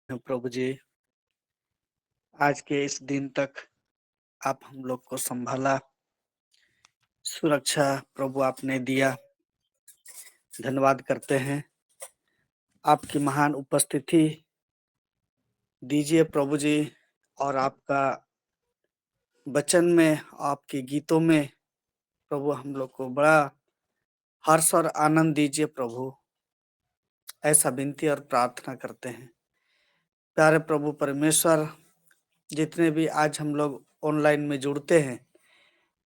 प्रभु जी, आज के इस दिन तक आप हम लोग को संभाला, सुरक्षा प्रभु आपने दिया। धन्यवाद करते हैं। आपकी महान उपस्थिति दीजिए प्रभु जी, और आपका वचन में, आपके गीतों में प्रभु हम लोग को बड़ा हर्ष और आनंद दीजिए प्रभु। ऐसा विनती और प्रार्थना करते हैं। प्यारे प्रभु परमेश्वर, जितने भी आज हम लोग ऑनलाइन में जुड़ते हैं,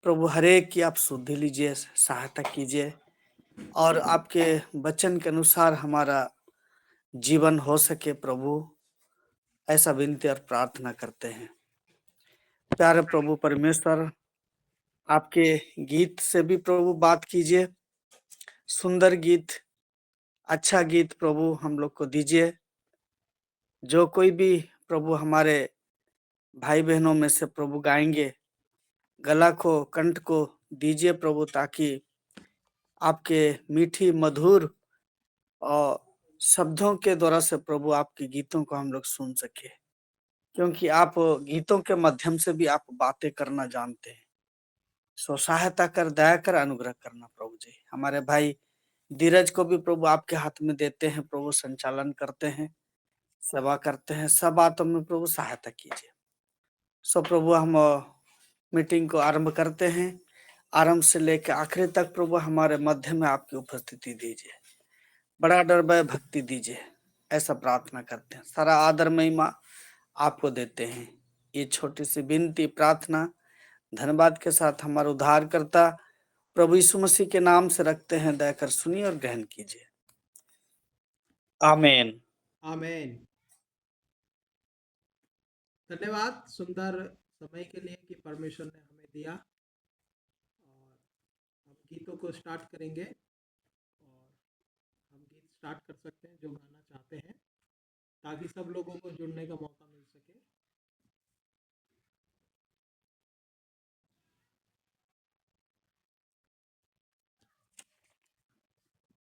प्रभु हर एक की आप शुद्धि लीजिए, सहायता कीजिए और आपके वचन के अनुसार हमारा जीवन हो सके प्रभु, ऐसा विनती और प्रार्थना करते हैं। प्यारे प्रभु परमेश्वर, आपके गीत से भी प्रभु बात कीजिए। सुंदर गीत, अच्छा गीत प्रभु हम लोग को दीजिए। जो कोई भी प्रभु हमारे भाई बहनों में से प्रभु गाएंगे, गला को, कंठ को दीजिए प्रभु, ताकि आपके मीठी मधुर और शब्दों के द्वारा से प्रभु आपके गीतों को हम लोग सुन सके, क्योंकि आप गीतों के माध्यम से भी आप बातें करना जानते हैं। सो सहायता कर, दया कर, अनुग्रह करना प्रभु जी। हमारे भाई धीरज को भी प्रभु आपके हाथ में देते हैं प्रभु, संचालन करते हैं, सेवा करते हैं, सब बातों में प्रभु सहायता कीजिए। सो प्रभु हम मीटिंग को आरंभ करते हैं। आरंभ से लेकर आखिरी तक प्रभु हमारे मध्य में आपकी उपस्थिति दीजिए, बड़ा डर भय भक्ति दीजिए, ऐसा प्रार्थना करते हैं। सारा आदर महिमा आपको देते हैं। ये छोटी सी विनती प्रार्थना धन्यवाद के साथ हमारा उद्धार करता प्रभु यीशु मसीह के नाम से रखते हैं। दया कर सुनिए और ग्रहण कीजिए, आमीन। आमेन। धन्यवाद सुंदर समय के लिए कि परमेश्वर ने हमें दिया, और हम गीतों को स्टार्ट करेंगे और हम गीत स्टार्ट कर सकते हैं जो गाना चाहते हैं, ताकि सब लोगों को जुड़ने का मौका मिल सके।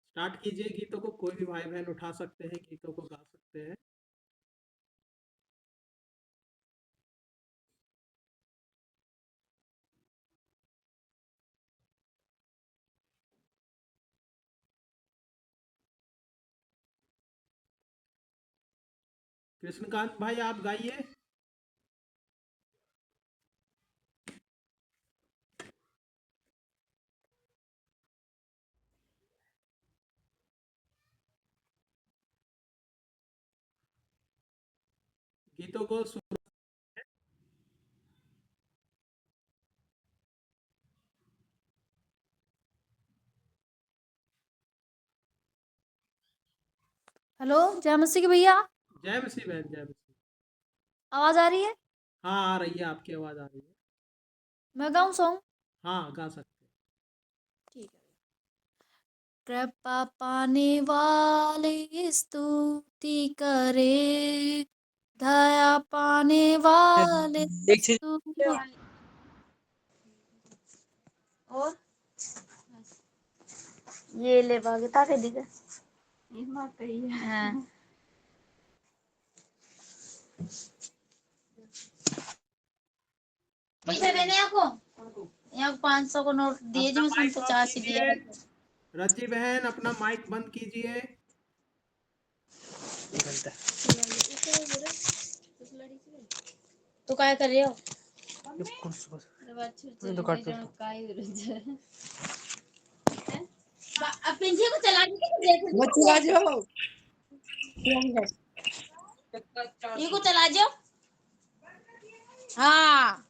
स्टार्ट कीजिए गीतों को, कोई भी भाई बहन उठा सकते हैं, गीतों को गा सकते हैं। कृष्णकांत भाई आप गाइए। गीतों को हेलो, जय मसीह की भैया। जय मसीह बहन, जय मसीह। आवाज आ रही है? हाँ, आ रही है, आपकी आवाज आ रही है। मैं गाऊं सॉन्ग? हाँ, गा सकते हैं। ठीक है। कृपा पाने वाले स्तुति करे, दया पाने वाले स्तुति। और ये ले बागे ताके दिखे ये बात कही है। हाँ। पैसे देने आपको? यहाँ 500 को नोट दिए जी, अपना उसमें माइक ऑफ 50 ही दिया। कीजिए। रज्जी बहन अपना माइक बंद कीजिए। तो काय कर रहे हो? अब पिंकी को चला वो चला जाओ, ये को चला जाओ। हाँ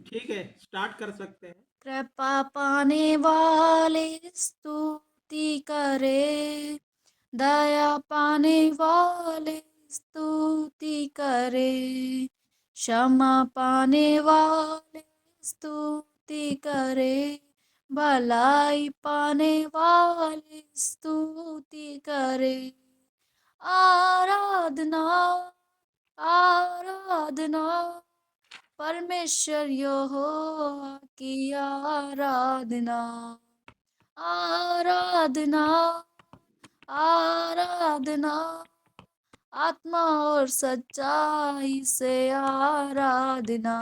ठीक है, स्टार्ट कर सकते हैं। कृपा पाने वाले स्तुति करे, दया पाने वाले स्तुति करे, क्षमा पाने वाले स्तुति करे, भलाई पाने वाले स्तुति करे। आराधना आराधना परमेश्वर यहोवा की आराधना, आराधना आराधना, आत्मा और सच्चाई से आराधना।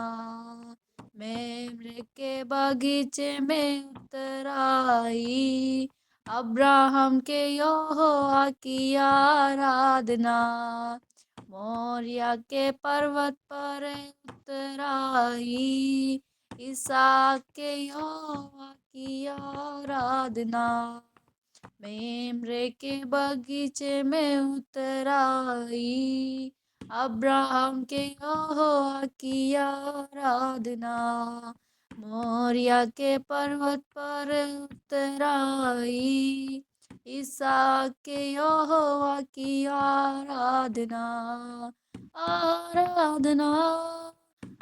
मेमरे के बगीचे में उतर आई, अब्राहम के यहोवा की आराधना। मोरिया के पर्वत पर उतर आई, इसहाक के यहोवा की आराधना। मेमरे के बगीचे में उतर आई, अब्राहम के यहोवा की आराधना। मोरिया के पर्वत पर उतर आई, इसहाक के यहोवा की आराधना। आराधना,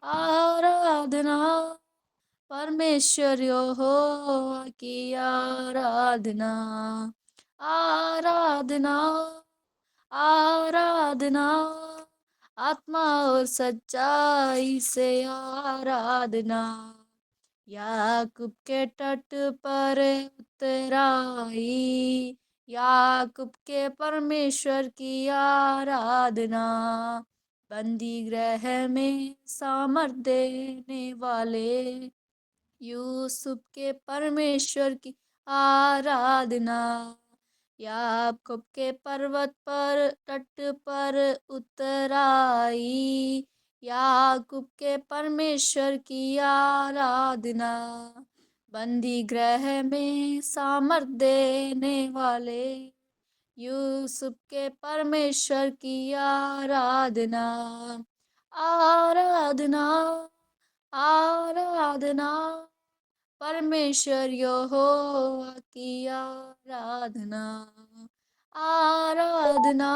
आराधना, परमेश्वर यहोवा की आराधना। आराधना, आराधना, आत्मा और सच्चाई से आराधना। याकूब के तट पर उतर आई, याकूब के परमेश्वर की आराधना। बंदी गृह में सामर्थ देने वाले यूसुफ के परमेश्वर की आराधना। याकूब के पर्वत पर तट पर उतर आई, याकूब के परमेश्वर की आराधना। बंदी गृह में सामर्थ देने वाले यूसुफ के परमेश्वर की आराधना। आराधना, आराधना, परमेश्वर यहोवा की आराधना। आराधना,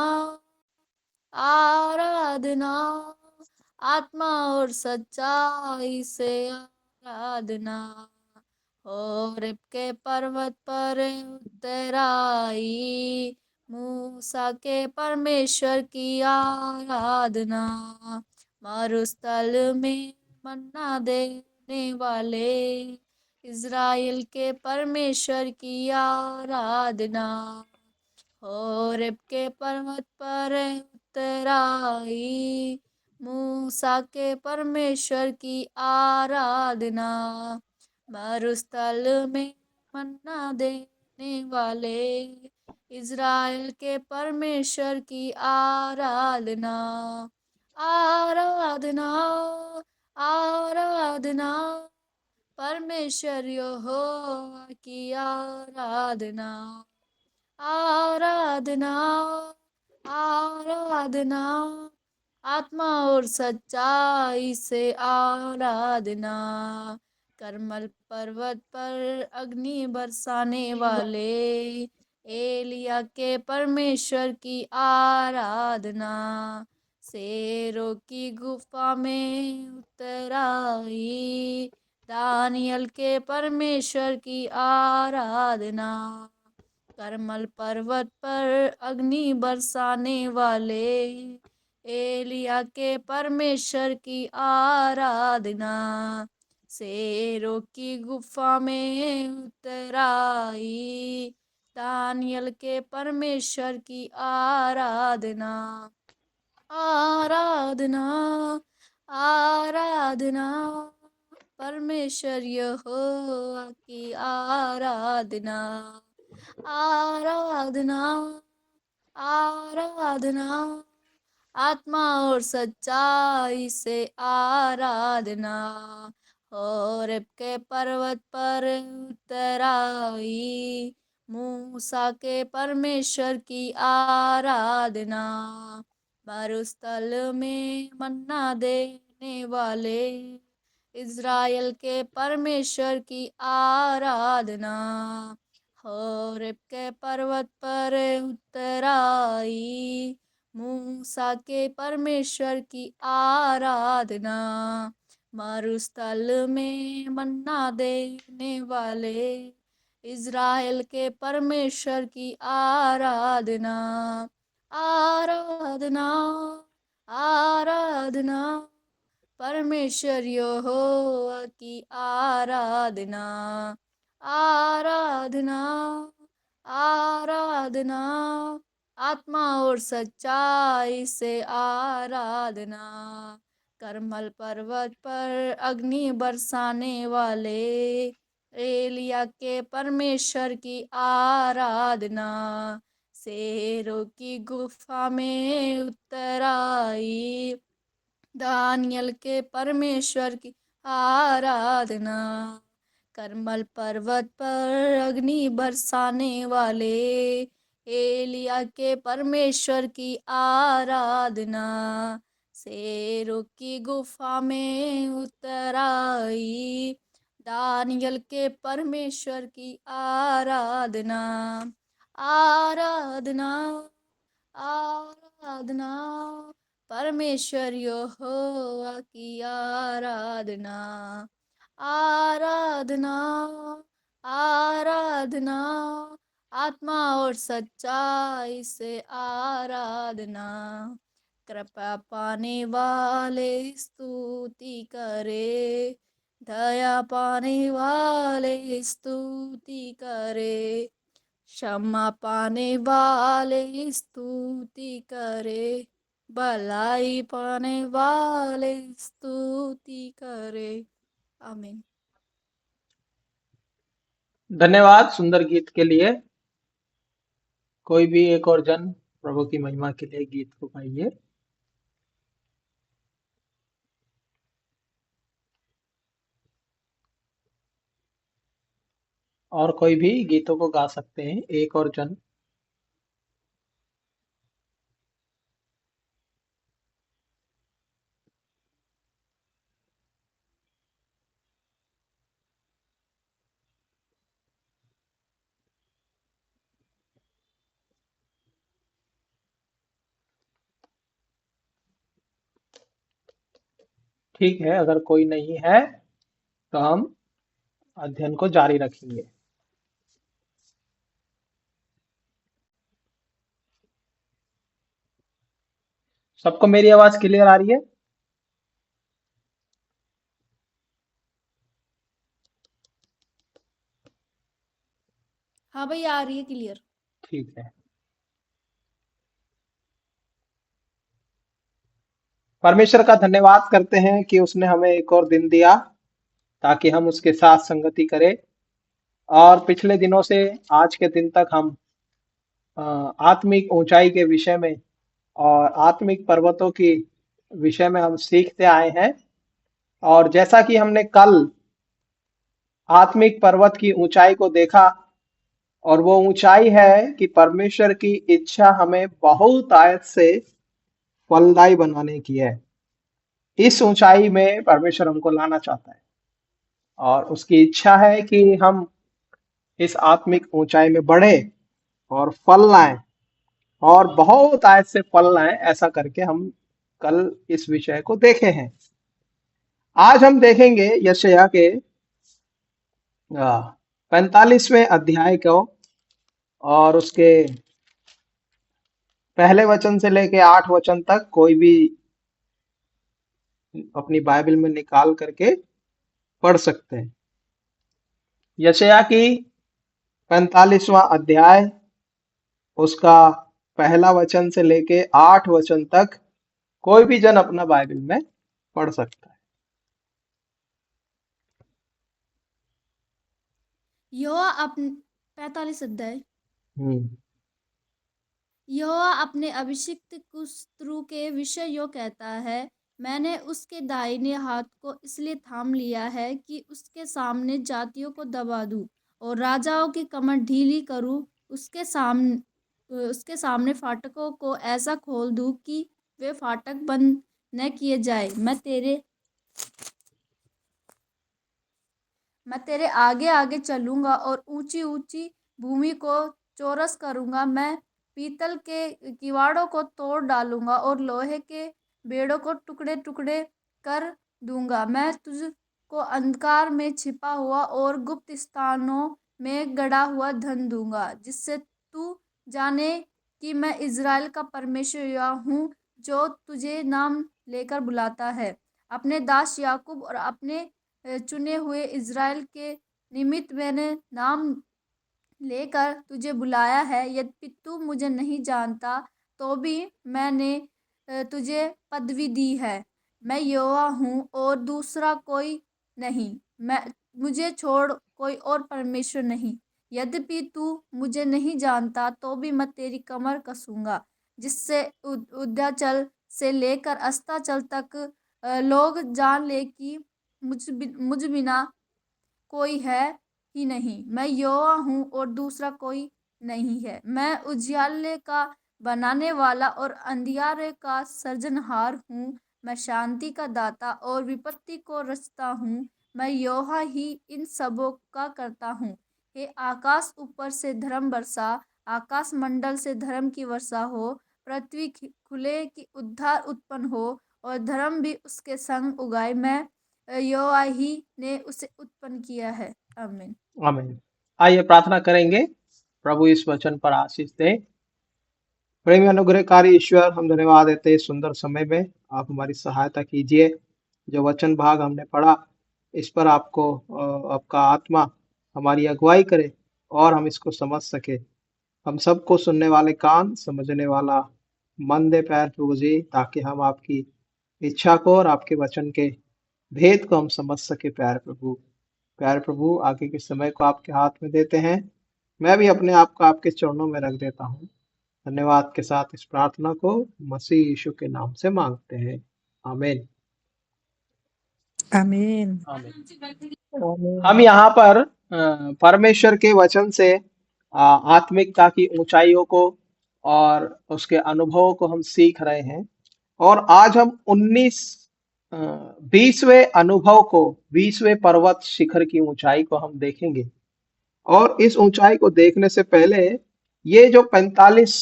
आराधना, आत्मा और सच्चाई से आराधना। होरेब के पर्वत पर उतर आई, मूसा के परमेश्वर की आराधना। मरुस्थल में मन्ना देने वाले इज़राइल के परमेश्वर की आराधना। होरेब के पर्वत पर उतर आई, मूसा के परमेश्वर की आराधना। मरुस्थल में मन्ना देने वाले इज़राइल के परमेश्वर की आराधना। आराधना, आराधना, परमेश्वर यहोवा की आराधना। आराधना, आराधना, आत्मा और सच्चाई से आराधना। करमल पर्वत पर अग्नि बरसाने वाले एलिया के परमेश्वर की आराधना। शेरों की गुफा में उतर आई, दानियल के परमेश्वर की आराधना। करमल पर्वत पर अग्नि बरसाने वाले एलिया के परमेश्वर की आराधना। शेरों की गुफा में उतर आई, दानियल के परमेश्वर की आराधना। आराधना, आराधना, परमेश्वर यहोवा की आराधना। आराधना, आराधना, आत्मा और सच्चाई से आराधना। होरेब के पर्वत पर उतर आई, मूसा के परमेश्वर की आराधना। मरुस्थल में मन्ना देने वाले इज़राइल के परमेश्वर की आराधना। होरेब के पर्वत पर उतर आई, मूसा के परमेश्वर की आराधना। मरुस्थल में मन्ना देने वाले इज़राइल के परमेश्वर की आराधना। आराधना, आराधना, परमेश्वर यहोवा की आराधना। आराधना, आराधना, आत्मा और सच्चाई से आराधना। करमल पर्वत पर अग्नि बरसाने वाले एलिया के परमेश्वर की आराधना। शेरों की गुफा में उतर आई दानियल के परमेश्वर की आराधना। करमल पर्वत पर अग्नि बरसाने वाले एलिया के परमेश्वर की आराधना। शेरों की गुफा में उतर आई दानियल के परमेश्वर की आराधना। आराधना, आराधना, परमेश्वर यहोवा की आराधना। आराधना, आराधना, आत्मा और सच्चाई से आराधना। कृपा पाने वाले स्तुति करे, दया पाने वाले स्तुति करे, क्षमा पाने वाले स्तुति करे, भलाई पाने वाले स्तुति करे। आमीन। धन्यवाद सुंदर गीत के लिए। कोई भी एक और जन प्रभु की महिमा के लिए गीत को गाइए। और कोई भी गीतों को गा सकते हैं, एक और जन। ठीक है, अगर कोई नहीं है तो हम अध्ययन को जारी रखेंगे। सबको मेरी आवाज क्लियर आ रही है? हाँ भाई, आ रही है क्लियर। ठीक है। परमेश्वर का धन्यवाद करते हैं कि उसने हमें एक और दिन दिया ताकि हम उसके साथ संगति करें। और पिछले दिनों से आज के दिन तक हम आत्मिक ऊंचाई के विषय में और आत्मिक पर्वतों की विषय में हम सीखते आए हैं। और जैसा कि हमने कल आत्मिक पर्वत की ऊंचाई को देखा, और वो ऊंचाई है कि परमेश्वर की इच्छा हमें बहुत आयत से फलदायी बनाने की है। इस ऊंचाई में परमेश्वर हमको लाना चाहता है और उसकी इच्छा है कि हम इस आत्मिक ऊंचाई में बढ़े और फल लाएं और बहुत आयत से फल लाएं। ऐसा करके हम कल इस विषय को देखे हैं। आज हम देखेंगे यशायाह के 45वें अध्याय को और उसके पहले वचन से लेके 8 वचन तक। कोई भी अपनी बाइबल में निकाल करके पढ़ सकते हैं। यशायाह की 45वां अध्याय, उसका पहला वचन से लेके 8 वचन तक कोई भी जन अपना बाइबल में पढ़ सकता है। यहोवा अपने 45 अध्याय। हम्म यहोवा अपने अभिषिक्त कुशत्रु के विषय यो कहता है, मैंने उसके दाहिने हाथ को इसलिए थाम लिया है कि उसके सामने जातियों को दबा दूं और राजाओं की कमर ढीली करूं। उसके सामने फाटकों को ऐसा खोल दूं कि वे फाटक बंद न किए जाए। मैं तेरे आगे आगे चलूंगा और ऊंची ऊंची भूमि को चौरस करूंगा। मैं पीतल के किवाड़ों को तोड़ डालूंगा और लोहे के बेड़ों को टुकड़े टुकड़े कर दूंगा। मैं तुझको अंधकार में छिपा हुआ और गुप्त स्थानों में गड़ा हुआ धन दूंगा, जिससे तू जाने कि मैं इज़राइल का परमेश्वर यहोवा हूँ, जो तुझे नाम लेकर बुलाता है। अपने दास याकूब और अपने चुने हुए इज़राइल के निमित्त मैंने नाम लेकर तुझे बुलाया है। यद्यपि तू मुझे नहीं जानता, तो भी मैंने तुझे पदवी दी है। मैं यहोवा हूँ और दूसरा कोई नहीं। मुझे छोड़ कोई और परमेश्वर नहीं। यद्यपि तू मुझे नहीं जानता, तो भी मैं तेरी कमर कसूंगा, जिससे उद्याचल से लेकर अस्ताचल तक लोग जान ले कि मुझ बिना कोई है ही नहीं। मैं यहोवा हूँ और दूसरा कोई नहीं है। मैं उजियाले का बनाने वाला और अंधियारे का सृजनहार हूँ। मैं शांति का दाता और विपत्ति को रचता हूँ। मैं यहोवा ही इन सबों का करता हूँ। हे आकाश, ऊपर से धर्म बरसा, आकाश मंडल से धर्म की वर्षा हो। पृथ्वी खुले कि उद्धार उत्पन्न हो और धर्म भी उसके संग उगाए। मैं यहोवा ही ने उसे उत्पन्न किया है। आमीन। आमीन। आइए प्रार्थना करेंगे। प्रभु इस वचन पर आशीष दे। प्रेमी अनुग्रहकारी ईश्वर, हम धन्यवाद देते हैं इस सुंदर समय में। आप हमारी सहायता कीजिए। जो वचन भाग हमने पढ़ा, इस पर आपका आत्मा हमारी अगुवाई करे और हम इसको समझ सके। हम सबको सुनने वाले कान, समझने वाला मन दे पैर प्रभु जी, ताकि हम आपकी इच्छा को और आपके वचन के भेद को हम समझ सके। प्यार प्रभु, आगे के समय को आपके हाथ में देते हैं। मैं भी अपने आप को आपके चरणों में रख देता हूँ। धन्यवाद के साथ इस प्रार्थना को मसीह यीशु के नाम से मांगते हैं। आमीन। आमीन। आमीन। हम यहाँ पर परमेश्वर के वचन से आत्मिकता की ऊंचाइयों को और उसके अनुभवों को हम सीख रहे हैं। और आज हम 20वें अनुभव को, 20वें पर्वत शिखर की ऊंचाई को हम देखेंगे। और इस ऊंचाई को देखने से पहले ये जो 45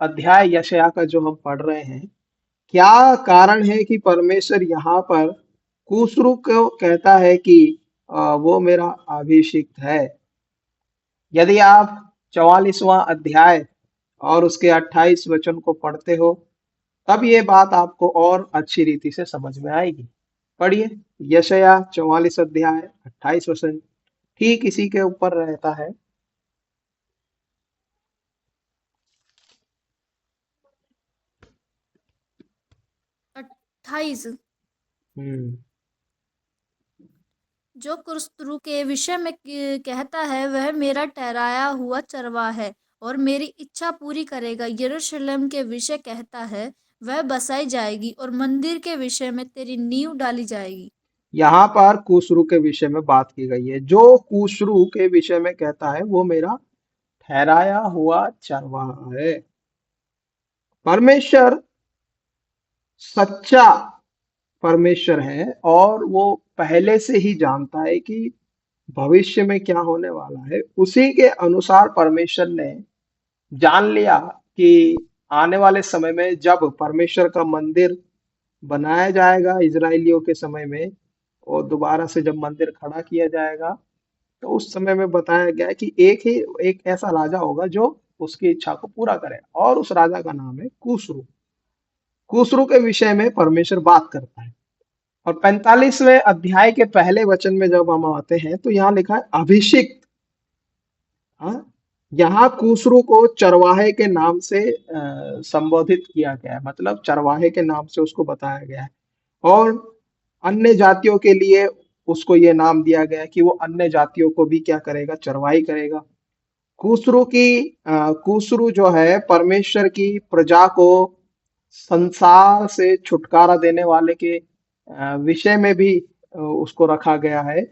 अध्याय यशायाह का जो हम पढ़ रहे हैं, क्या कारण है कि परमेश्वर यहाँ पर कूसरू को कहता है कि वो मेरा अभिषिक्त है। यदि आप 44वां अध्याय और उसके 28 वचन को पढ़ते हो, तब ये बात आपको और अच्छी रीति से समझ में आएगी। पढ़िए, यशायाह 44 अध्याय 28 वचन ठीक इसी के ऊपर रहता है। 28। जो कुस्रू के विषय में कहता है, वह मेरा ठहराया हुआ चरवाहा है और मेरी इच्छा पूरी करेगा। यरूशलेम के विषय कहता है, वह बसाई जाएगी और मंदिर के विषय में तेरी नींव डाली जाएगी। यहाँ पर कूसरू के विषय में बात की गई है। जो कूसरू के विषय में कहता है, वो मेरा ठहराया हुआ चरवाहा है। परमेश्वर सच्चा परमेश्वर है और वो पहले से ही जानता है कि भविष्य में क्या होने वाला है। उसी के अनुसार परमेश्वर ने जान लिया कि आने वाले समय में जब परमेश्वर का मंदिर बनाया जाएगा इजरायलियों के समय में, और दोबारा से जब मंदिर खड़ा किया जाएगा, तो उस समय में बताया गया है कि एक ऐसा राजा होगा जो उसकी इच्छा को पूरा करेगा, और उस राजा का नाम है कूसरू। कूसरू के विषय में परमेश्वर बात करता है। और 45वें अध्याय के पहले वचन में जब हम आते हैं, तो यहाँ लिखा है अभिषिक्त। यहाँ कूसरू को चरवाहे के नाम से संबोधित किया गया है, मतलब चरवाहे के नाम से उसको बताया गया है। और अन्य जातियों के लिए उसको ये नाम दिया गया है कि वो अन्य जातियों को भी क्या करेगा, चरवाही करेगा। कूसरू जो है परमेश्वर की प्रजा को संसार से छुटकारा देने वाले के विषय में भी उसको रखा गया है।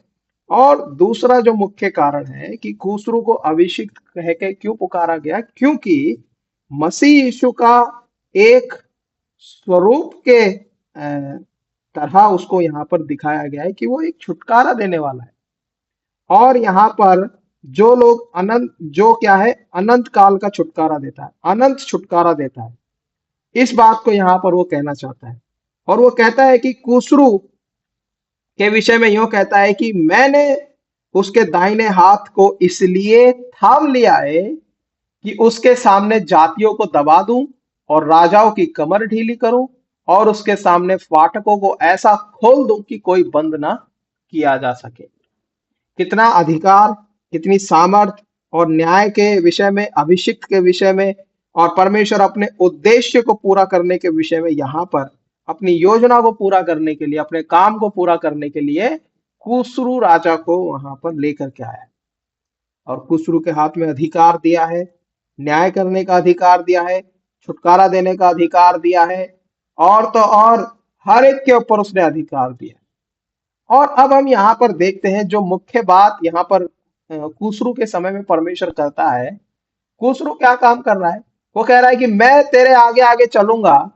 और दूसरा जो मुख्य कारण है कि कूसरू को अभिषिक्त कह के क्यों पुकारा गया, क्योंकि मसीह यीशु का एक स्वरूप के तरह उसको यहाँ पर दिखाया गया है कि वो एक छुटकारा देने वाला है। और यहाँ पर जो लोग अनंत काल का छुटकारा देता है, अनंत छुटकारा देता है, इस बात को यहाँ पर वो कहना चाहता है। और वो कहता है कि कूसरू के विषय में यूं कहता है कि मैंने उसके दाहिने हाथ को इसलिए थाम लिया है कि उसके सामने जातियों को दबा दूं और राजाओं की कमर ढीली करूं, और उसके सामने फाटकों को ऐसा खोल दूं कि कोई बंद ना किया जा सके। कितना अधिकार, कितनी सामर्थ और न्याय के विषय में, अभिषिक्त के विषय में, और परमेश्वर अपने उद्देश्य को पूरा करने के विषय में यहाँ पर अपनी योजना को पूरा करने के लिए, अपने काम को पूरा करने के लिए कुस्रू राजा को वहां पर लेकर के आया और कुस्रू के हाथ में अधिकार दिया है, न्याय करने का अधिकार दिया है, छुटकारा देने का अधिकार दिया है, और तो और हर एक के ऊपर उसने अधिकार दिया। और अब हम यहाँ पर देखते हैं जो मुख्य बात यहाँ पर कुस्रू के समय में परमेश्वर करता है। कुस्रू क्या काम कर रहा है? वो कह रहा है कि मैं तेरे आगे आगे चलूंगा,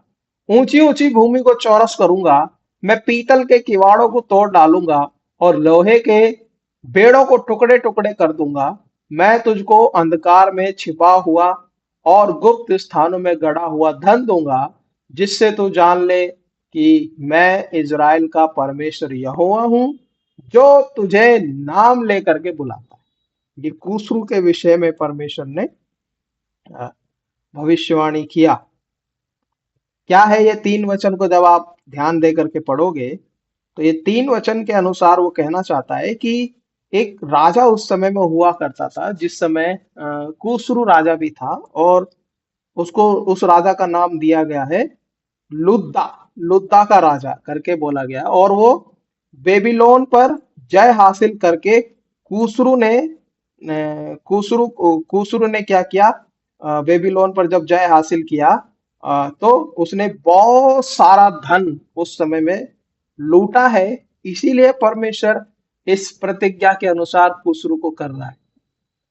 ऊंची ऊंची भूमि को चौरस करूंगा, मैं पीतल के किवाड़ों को तोड़ डालूंगा और लोहे के बेड़ों को टुकड़े टुकड़े कर दूंगा। मैं तुझको अंधकार में छिपा हुआ और गुप्त स्थानों में गड़ा हुआ धन दूंगा, जिससे तू जान ले कि मैं इज़राइल का परमेश्वर यहोवा हूं, जो तुझे नाम लेकर के बुलाता है। ये कुस्रू के विषय में परमेश्वर ने भविष्यवाणी किया। क्या है ये 3 वचन को जब आप ध्यान दे करके पढ़ोगे तो ये 3 वचन के अनुसार वो कहना चाहता है कि एक राजा उस समय में हुआ करता था, जिस समय कुस्रू राजा भी था, और उसको, उस राजा का नाम दिया गया है लुद्दा, लुद्दा का राजा करके बोला गया। और वो बेबीलोन पर जय हासिल करके कुस्रू ने क्या किया? बेबीलोन पर जब जय हासिल किया तो उसने बहुत सारा धन उस समय में लूटा है। इसीलिए परमेश्वर इस प्रतिज्ञा के अनुसार कुस्रू को कर रहा है।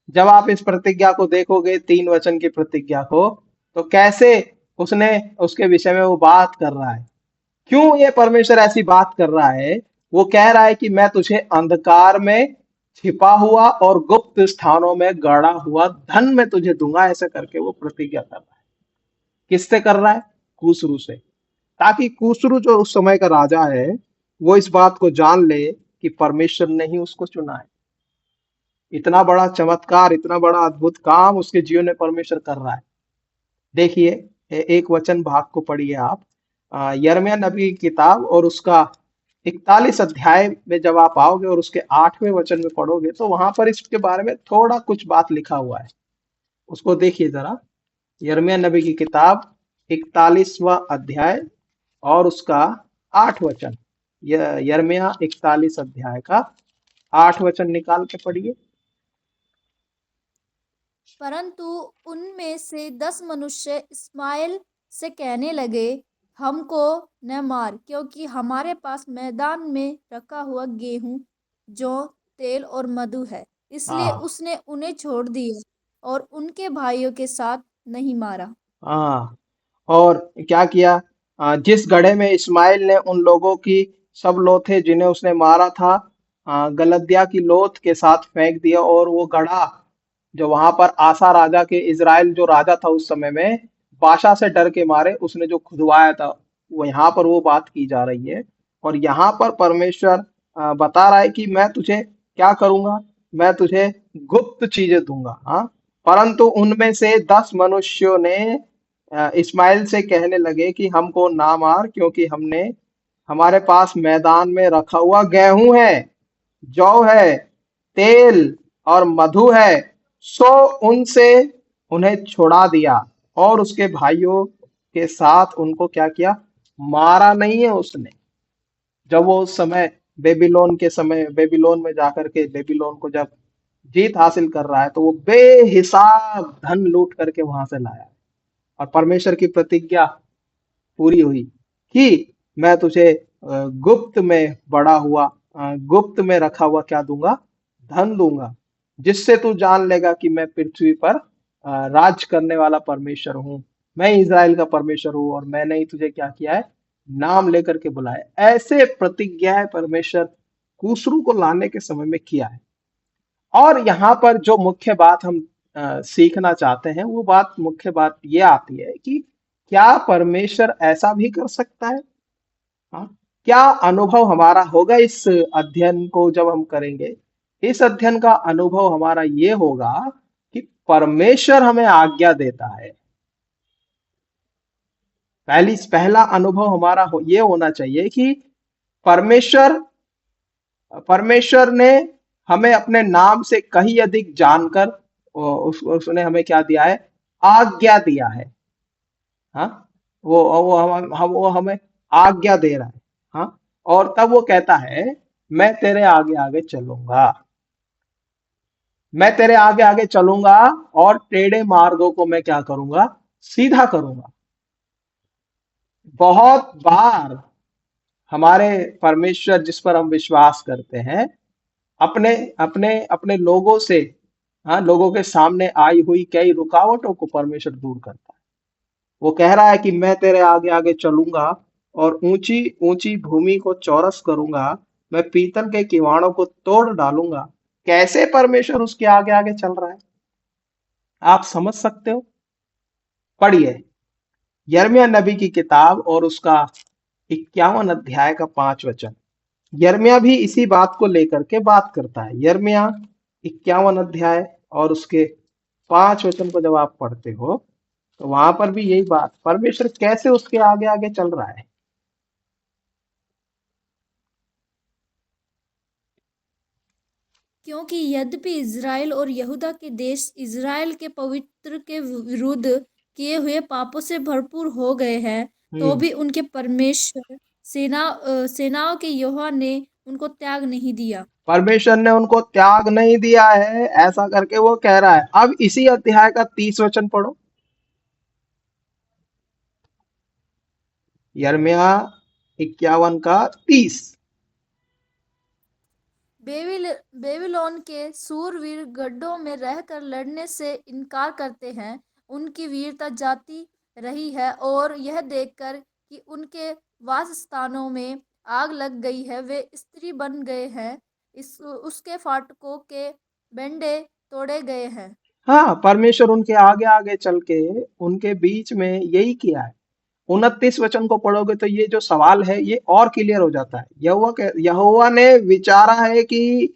जब आप इस प्रतिज्ञा को देखोगे, 3 वचन की प्रतिज्ञा को, तो कैसे उसने उसके विषय में वो बात कर रहा है। क्यों ये परमेश्वर ऐसी बात कर रहा है? वो कह रहा है कि मैं तुझे अंधकार में छिपा हुआ और गुप्त स्थानों में गड़ा हुआ धन में तुझे दूंगा, ऐसा करके वो प्रतिज्ञा कर रहा है। किससे कर रहा है? कुस्रू से, ताकि कुस्रू जो उस समय का राजा है वो इस बात को जान ले कि परमेश्वर ने ही उसको चुना है। इतना बड़ा चमत्कार, इतना बड़ा अद्भुत काम उसके जीवन में परमेश्वर कर रहा है। देखिए, एक वचन भाग को पढ़िए आप, यिर्मयाह नबी की किताब और उसका 41 अध्याय में जब आप आओगे और उसके 8वें वचन में पढ़ोगे तो वहां पर इसके बारे में थोड़ा कुछ बात लिखा हुआ है। उसको देखिए जरा। यिर्मयाह नबी की किताब 41वां अध्याय और उसका 8 वचन। यिर्मयाह 41 अध्याय का 8 वचन निकाल के पढ़िए। परंतु उनमें से 10 मनुष्य इस्माइल से कहने लगे, हमको न मार, क्योंकि हमारे पास मैदान में रखा हुआ गेहूं, जौ, तेल और मधु है। इसलिए हाँ उसने उन्हें छोड़ दिया और उनके भाइयों के साथ नहीं मारा। हाँ। और क्या किया? जिस गड्ढे में इस्माइल ने उन लोगों की सब लोथें जिन्हें उसने मारा था, गलद्या की लोथ के साथ फेंक दिया। और वो गड्ढा जो वहां पर आसा राजा के, इज़राइल जो राजा था उस समय में, बाशा से डर के मारे उसने जो खुदवाया था, वो यहाँ पर वो बात की जा रही है। और यहाँ पर परमेश्वर बता रहा है कि मैं तुझे क्या करूंगा? मैं तुझे गुप्त चीजें दूंगा। हाँ, परंतु उनमें से 10 मनुष्यों ने इस्माइल से कहने लगे कि हमको ना मार, क्योंकि हमारे पास मैदान में रखा हुआ गेहूं है, जौ है, तेल और मधु है। सो उनसे उन्हें छुड़ा दिया और उसके भाइयों के साथ उनको क्या किया? मारा नहीं है उसने। जब वो उस समय बेबीलोन के समय, बेबीलोन में जाकर के बेबीलोन को जब जीत हासिल कर रहा है, तो वो बेहिसाब धन लूट करके वहां से लाया। और परमेश्वर की प्रतिज्ञा पूरी हुई कि मैं तुझे गुप्त में बड़ा हुआ, गुप्त में रखा हुआ क्या दूंगा? धन दूंगा, जिससे तू जान लेगा कि मैं पृथ्वी पर राज करने वाला परमेश्वर हूं। मैं इज़राइल का परमेश्वर हूं और मैंने ही तुझे क्या किया है? नाम लेकर के बुलाया। ऐसे प्रतिज्ञाएं परमेश्वर कुस्रू को लाने के समय में किया है। और यहाँ पर जो मुख्य बात हम सीखना चाहते हैं, वो बात, मुख्य बात ये आती है कि क्या परमेश्वर ऐसा भी कर सकता है? हाँ, क्या अनुभव हमारा होगा इस अध्ययन को जब हम करेंगे? इस अध्ययन का अनुभव हमारा ये होगा कि परमेश्वर हमें आज्ञा देता है। पहला अनुभव हमारा ये होना चाहिए कि परमेश्वर परमेश्वर ने हमें अपने नाम से कहीं अधिक जानकर उसने हमें क्या दिया है? आज्ञा दिया है। हाँ, वो हमें आज्ञा दे रहा है। हाँ, और तब वो कहता है मैं तेरे आगे आगे चलूंगा, मैं तेरे आगे आगे चलूंगा और टेढ़े मार्गों को मैं क्या करूंगा? सीधा करूंगा। बहुत बार हमारे परमेश्वर जिस पर हम विश्वास करते हैं, अपने अपने अपने लोगों से, हाँ, लोगों के सामने आई हुई कई रुकावटों को परमेश्वर दूर करता है। वो कह रहा है कि मैं तेरे आगे आगे चलूंगा और ऊंची ऊंची भूमि को चौरस करूंगा, मैं पीतल के किवाड़ों को तोड़ डालूंगा। कैसे परमेश्वर उसके आगे आगे चल रहा है, आप समझ सकते हो? पढ़िए यिर्मयाह नबी की किताब और उसका 51 अध्याय का 5 वचन। यिर्मयाह भी इसी बात को लेकर के बात करता है। यिर्मयाह 51 अध्याय और उसके 5 वचन को जब आप पढ़ते हो तो वहां पर भी यही बात, परमेश्वर कैसे उसके आगे आगे चल रहा है। क्योंकि यद्यपि इज़राइल और यहूदा के देश इज़राइल के पवित्र के विरुद्ध किए हुए पापों से भरपूर हो गए हैं, तो हम्म भी उनके परमेश्वर सेनाओं के यहोवा ने उनको त्याग नहीं दिया। परमेश्वर ने उनको त्याग नहीं दिया है, ऐसा करके वो कह रहा है। अब इसी अध्याय का 30 वचन पढ़ो, यिर्मयाह 51 का 30। बेबीलोन के सूरवीर गड्ढों में रहकर लड़ने से इनकार करते हैं। उनकी वीरता जाती रही है और यह देखकर कि उनके वासस्थानों में आग लग गई है, वे स्त्री बन गए हैं। इस उसके फाटकों के बेंडे तोड़े गए हैं। हाँ, परमेश्वर उनके आगे आगे चल के उनके बीच में यही किया है। 29 वचन को पढ़ोगे तो ये जो सवाल है ये और क्लियर हो जाता है। यहोवा ने विचारा है कि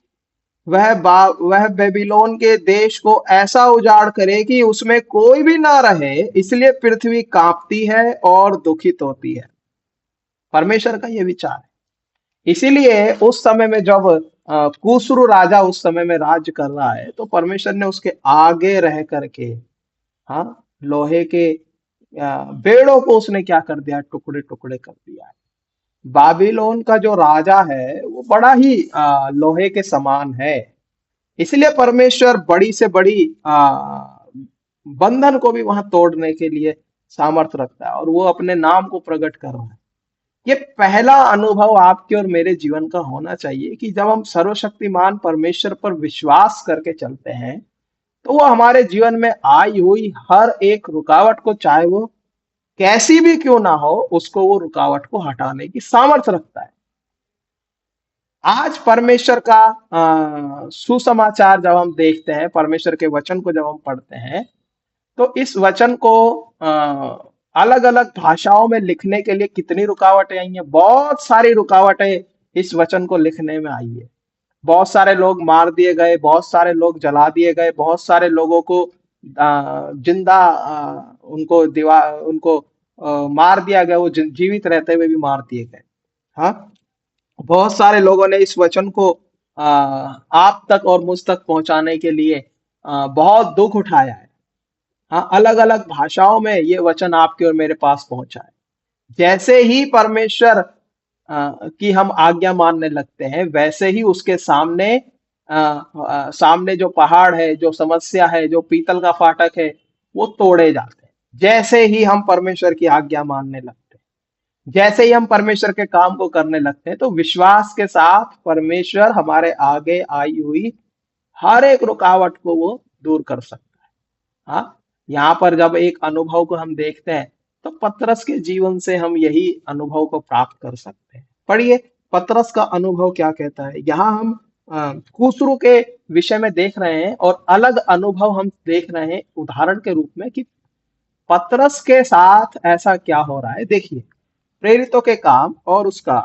वह बेबीलोन के देश को ऐसा उजाड़ करे कि उसमें कोई भी ना रहे, इसलिए पृथ्वी कांपती है और दुखित होती है। परमेश्वर का ये विचार है। इसीलिए उस समय में जब कुसरू राजा उस समय में राज्य कर रहा है तो परमेश्वर ने उसके आगे रह करके, हाँ, लोहे के बेड़ों को उसने क्या कर दिया? टुकड़े टुकड़े कर दिया है। बाबिलोन का जो राजा है वो बड़ा ही लोहे के समान है। इसलिए परमेश्वर बड़ी से बड़ी बंधन को भी वहां तोड़ने के लिए सामर्थ्य रखता है और वो अपने नाम को प्रकट कर रहा है। ये पहला अनुभव आपके और मेरे जीवन का होना चाहिए कि जब हम सर्वशक्तिमान परमेश्वर पर विश्वास करके चलते हैं तो वो हमारे जीवन में आई हुई हर एक रुकावट को, चाहे वो कैसी भी क्यों ना हो, उसको वो रुकावट को हटाने की सामर्थ्य रखता है। आज परमेश्वर का सुसमाचार जब हम देखते हैं, परमेश्वर के वचन को जब हम पढ़ते हैं, तो इस वचन को अलग अलग भाषाओं में लिखने के लिए कितनी रुकावटें आई हैं? बहुत सारी रुकावटें इस वचन को लिखने में आई है। बहुत सारे लोग मार दिए गए, बहुत सारे लोग जला दिए गए, बहुत सारे लोगों को जिंदा उनको मार दिया गया, वो जीवित रहते हुए भी मार दिए गए। हाँ, बहुत सारे लोगों ने इस वचन को आप तक और मुझ तक पहुंचाने के लिए बहुत दुख उठाया है। हाँ, अलग अलग भाषाओं में ये वचन आपके और मेरे पास पहुंचा है। जैसे ही परमेश्वर की हम आज्ञा मानने लगते हैं, वैसे ही उसके सामने जो पहाड़ है, जो समस्या है, जो पीतल का फाटक है, वो तोड़े जाते हैं। जैसे ही हम परमेश्वर की आज्ञा मानने लगते हैं, जैसे ही हम परमेश्वर के काम को करने लगते हैं, तो विश्वास के साथ परमेश्वर हमारे आगे आई हुई हर एक रुकावट को वो दूर कर सकता है। हाँ, यहाँ पर जब एक अनुभव को हम देखते हैं तो पतरस के जीवन से हम यही अनुभव को प्राप्त कर सकते हैं। पढ़िए पतरस का अनुभव क्या कहता है। यहाँ हम खुसरू के विषय में देख रहे हैं और अलग अनुभव हम देख रहे हैं उदाहरण के रूप में कि पतरस के साथ ऐसा क्या हो रहा है। देखिए प्रेरितों के काम और उसका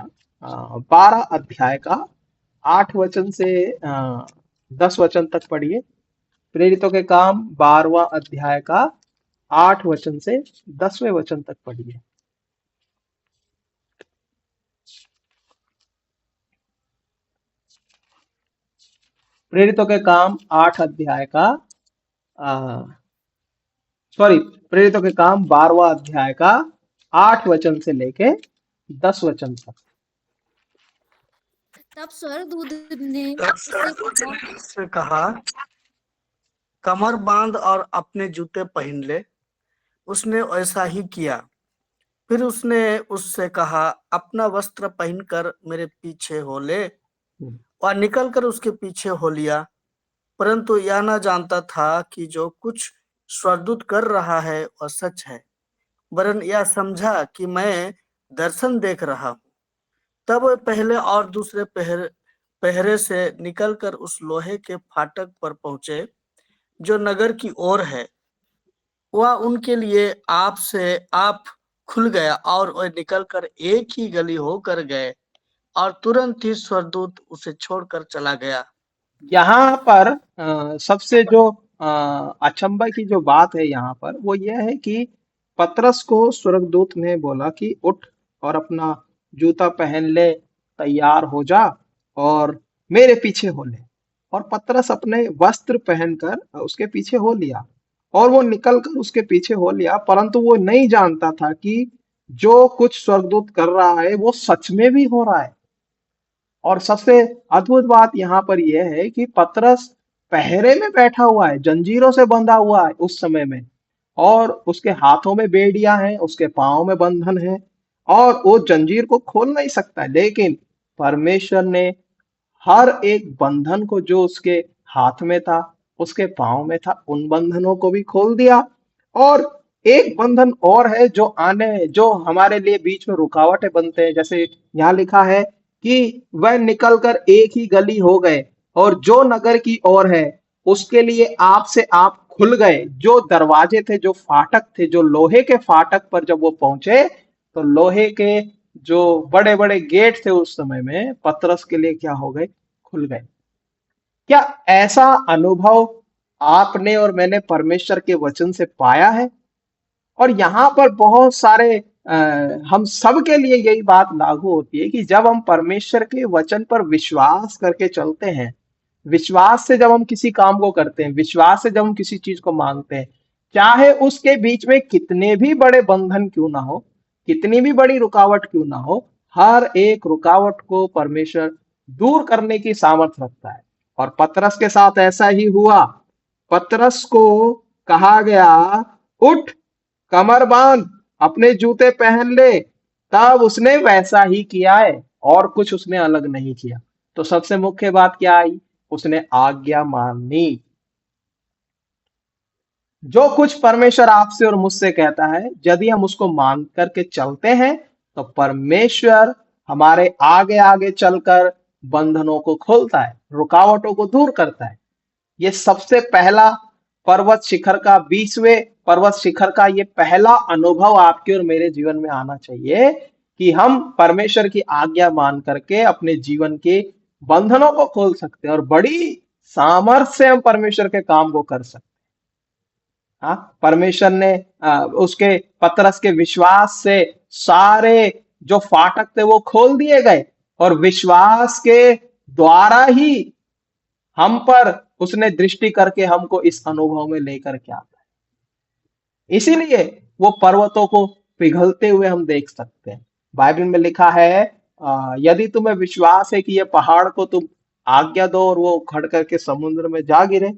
12 अध्याय का 8 वचन से 10 वचन तक पढ़िए। प्रेरितों के काम 12वां अध्याय का 8 वचन से 10वें वचन तक पढ़िए। प्रेरितों के काम 8 अध्याय का सॉरी, प्रेरितों के काम 12वां अध्याय का 8 वचन से लेके 10 वचन तक। तब स्वर्गदूत ने तब उससे कहा, उससे कहा, कमर बांध और अपने जूते पहन ले। उसने ऐसा ही किया। फिर उसने उससे कहा, अपना वस्त्र पहनकर मेरे पीछे हो ले। और निकलकर उसके पीछे हो लिया। परंतु यह न जानता था कि जो कुछ स्वर्गदूत कर रहा है वह सच है, वरन यह समझा कि मैं दर्शन देख रहा हूँ। तब वह पहले और दूसरे पहरे से निकलकर उस लोहे के फाटक पर पहुंचे जो नगर की ओर है। वह उनके लिए आप से आप खुल गया और वह निकलकर एक ही गली होकर गए और तुरंत ही स्वर्गदूत उसे छोड़कर चला गया। यहाँ पर सबसे जो अचंभा की जो बात है यहाँ पर वो यह है कि पतरस को स्वर्गदूत ने बोला कि उठ और अपना जूता पहन ले, तैयार हो जा और मेरे पीछे हो ले। और पतरस अपने वस्त्र पहनकर उसके पीछे हो लिया और वो निकलकर उसके पीछे हो लिया, परंतु वो नहीं जानता था कि जो कुछ स्वर्गदूत कर रहा है वो सच में भी हो रहा है। और सबसे अद्भुत बात यहाँ पर यह है कि पतरस पहरे में बैठा हुआ है, जंजीरों से बंधा हुआ है उस समय में, और उसके हाथों में बेड़ियां हैं, उसके पांव में बंधन है और वो जंजीर को खोल नहीं सकता। लेकिन परमेश्वर ने हर एक बंधन को जो उसके हाथ में था, उसके पांव में था, उन बंधनों को भी खोल दिया। और एक बंधन और है जो हमारे लिए बीच में रुकावटें बनते हैं। जैसे यहाँ लिखा है कि वह निकलकर एक ही गली हो गए और जो नगर की ओर है उसके लिए आप से आप खुल गए। जो दरवाजे थे, जो फाटक थे, जो लोहे के फाटक पर जब वो पहुंचे तो लोहे के जो बड़े बड़े गेट थे उस समय में पतरस के लिए क्या हो गए, खुल गए। क्या ऐसा अनुभव आपने और मैंने परमेश्वर के वचन से पाया है? और यहाँ पर बहुत सारे हम सब के लिए यही बात लागू होती है कि जब हम परमेश्वर के वचन पर विश्वास करके चलते हैं, विश्वास से जब हम किसी काम को करते हैं, विश्वास से जब हम किसी चीज को मांगते हैं, चाहे उसके बीच में कितने भी बड़े बंधन क्यों ना हो, कितनी भी बड़ी रुकावट क्यों ना हो, हर एक रुकावट को परमेश्वर दूर करने की सामर्थ्य रखता है। और पतरस के साथ ऐसा ही हुआ। पतरस को कहा गया, उठ, कमर बांध, अपने जूते पहन ले। तब उसने वैसा ही किया है और कुछ उसने अलग नहीं किया। तो सबसे मुख्य बात क्या आई? उसने आज्ञा मानी। जो कुछ परमेश्वर आपसे और मुझसे कहता है, यदि हम उसको मान करके चलते हैं तो परमेश्वर हमारे आगे आगे चलकर बंधनों को खोलता है, रुकावटों को दूर करता है। ये सबसे पहला पर्वत शिखर का 20वें पर्वत शिखर का ये पहला अनुभव आपके और मेरे जीवन में आना चाहिए कि हम परमेश्वर की आज्ञा मान करके अपने जीवन के बंधनों को खोल सकते हैं और बड़ी सामर्थ्य से हम परमेश्वर के काम को कर सकते हैं। हाँ, परमेश्वर ने उसके पतरस के विश्वास से सारे जो फाटक थे वो खोल दिए गए और विश्वास के द्वारा ही हम पर उसने दृष्टि करके हमको इस अनुभव में लेकर के आता है। इसीलिए वो पर्वतों को पिघलते हुए हम देख सकते हैं। बाइबल में लिखा है, यदि तुम्हें विश्वास है कि ये पहाड़ को तुम आज्ञा दो और वो खड़ करके समुद्र में जा गिरे,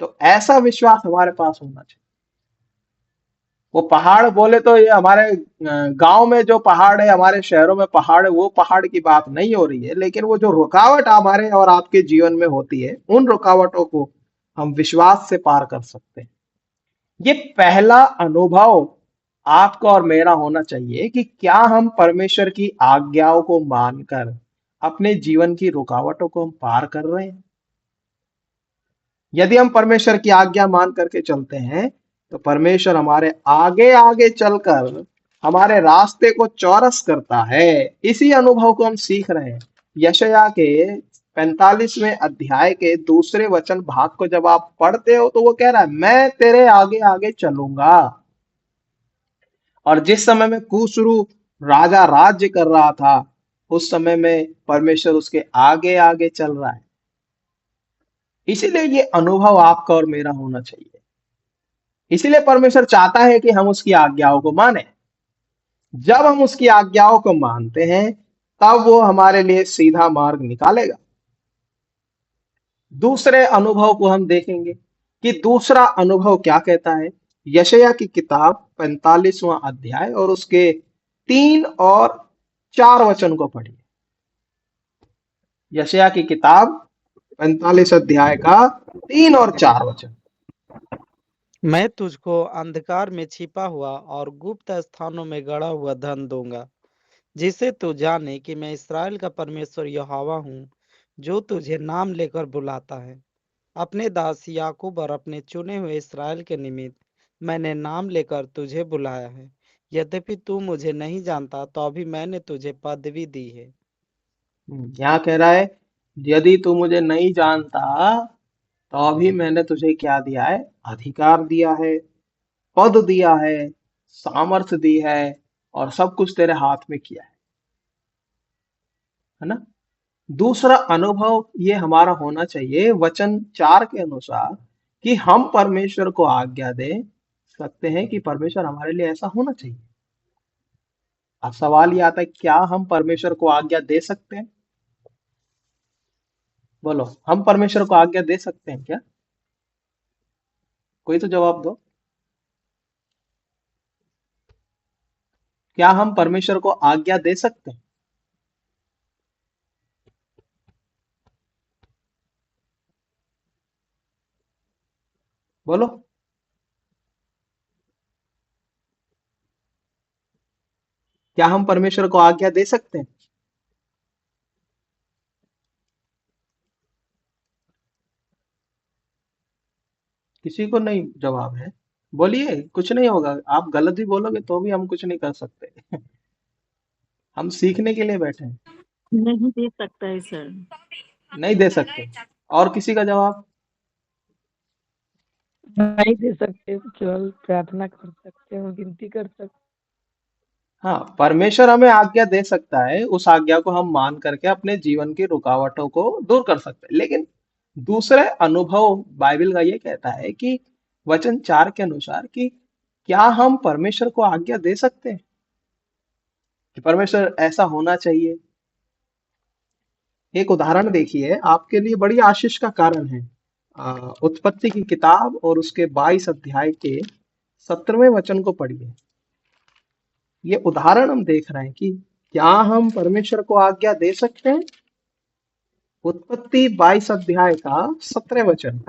तो ऐसा विश्वास हमारे पास होना चाहिए। वो पहाड़ बोले तो ये हमारे गांव में जो पहाड़ है, हमारे शहरों में पहाड़ है, वो पहाड़ की बात नहीं हो रही है, लेकिन वो जो रुकावट हमारे और आपके जीवन में होती है, उन रुकावटों को हम विश्वास से पार कर सकते हैं। ये पहला अनुभव आपका और मेरा होना चाहिए कि क्या हम परमेश्वर की आज्ञाओं को मानकर अपने जीवन की रुकावटों को हम पार कर रहे हैं। यदि हम परमेश्वर की आज्ञा मान करके चलते हैं तो परमेश्वर हमारे आगे आगे चलकर हमारे रास्ते को चौरस करता है। इसी अनुभव को हम सीख रहे हैं। यशायाह के 45वें अध्याय के 2 वचन भाग को जब आप पढ़ते हो तो वो कह रहा है, मैं तेरे आगे आगे चलूंगा। और जिस समय में कुशरू राजा राज्य कर रहा था, उस समय में परमेश्वर उसके आगे आगे चल रहा है। इसीलिए ये अनुभव आपका और मेरा होना चाहिए। इसीलिए परमेश्वर चाहता है कि हम उसकी आज्ञाओं को माने। जब हम उसकी आज्ञाओं को मानते हैं तब वो हमारे लिए सीधा मार्ग निकालेगा। दूसरे अनुभव को हम देखेंगे कि दूसरा अनुभव क्या कहता है। यशायाह की किताब 45वां अध्याय और उसके 3 और 4 वचन को पढ़िए। यशायाह की किताब 45 अध्याय का 3 और 4 वचन। मैं तुझको अंधकार में छिपा हुआ और गुप्त स्थानों में गड़ा हुआ धन दूंगा, जिसे तू जाने कि मैं इस्राएल का परमेश्वर यहोवा हूँ, जो तुझे नाम लेकर बुलाता है। अपने दास याकूब और अपने चुने हुए इस्राएल के निमित्त मैंने नाम लेकर तुझे बुलाया है। यद्यपि तू मुझे नहीं जानता, तो अभी मैंने तुझे पदवी दी है। यहाँ कह रहा है यदि तू मुझे नहीं जानता तो अभी मैंने तुझे क्या दिया है, अधिकार दिया है, पद दिया है, सामर्थ दी है और सब कुछ तेरे हाथ में किया है ना। दूसरा अनुभव ये हमारा होना चाहिए वचन 4 के अनुसार कि हम परमेश्वर को आज्ञा दे सकते हैं कि परमेश्वर हमारे लिए ऐसा होना चाहिए। अब सवाल ये आता है क्या हम परमेश्वर को आज्ञा दे सकते हैं? बोलो, हम परमेश्वर को आज्ञा दे सकते हैं क्या? कोई तो जवाब दो। क्या हम परमेश्वर को आज्ञा दे सकते हैं? बोलो। क्या हम परमेश्वर को आज्ञा दे सकते हैं? किसी को नहीं जवाब है? बोलिए, कुछ नहीं होगा। आप गलत भी बोलोगे तो भी हम कुछ नहीं कर सकते। हम सीखने के लिए बैठे हैं। नहीं दे सकता है सर। नहीं दे सकते। और किसी का जवाब? नहीं दे सकते, केवल प्रार्थना कर सकते हैं, विनती कर सकते। हाँ, परमेश्वर हमें आज्ञा दे सकता है, उस आज्ञा को हम मान करके अपने जीवन की रुकावटों को दूर कर सकते हैं। लेकिन दूसरे अनुभव बाइबल का ये कहता है कि वचन 4 के अनुसार कि क्या हम परमेश्वर को आज्ञा दे सकते हैं कि परमेश्वर ऐसा होना चाहिए। एक उदाहरण देखिए, आपके लिए बड़ी आशीष का कारण है। उत्पत्ति की किताब और उसके 22 अध्याय के 17वें वचन को पढ़िए। ये उदाहरण हम देख रहे हैं कि क्या हम परमेश्वर को आज्ञा दे सकते हैं। उत्पत्ति 22 अध्याय का 17वें वचन।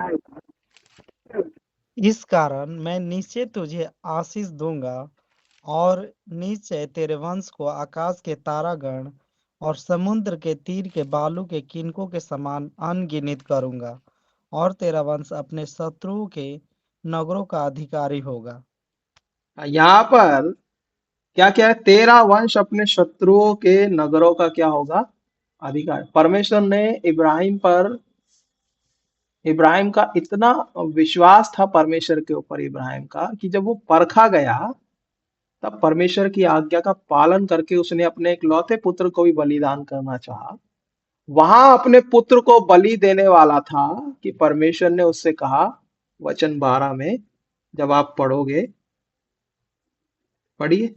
इस कारण मैं निश्चय तुझे आशीष दूंगा और निश्चय तेरे वंश को आकाश के तारागण और समुद्र के तीर के बालू के किनकों के समान अनगिनत करूंगा, और तेरा वंश अपने शत्रुओं के नगरों का अधिकारी होगा। यहाँ पर क्या क्या है? तेरा वंश अपने शत्रुओं के नगरों का क्या होगा? अधिकार। परमेश्वर ने इब्राहिम का इतना विश्वास था परमेश्वर के ऊपर इब्राहिम का कि जब वो परखा गया तब परमेश्वर की आज्ञा का पालन करके उसने अपने इकलौते पुत्र को भी बलिदान करना चाहा। वहां अपने पुत्र को बलि देने वाला था कि परमेश्वर ने उससे कहा, वचन 12 में जब आप पढ़ोगे, पढ़िए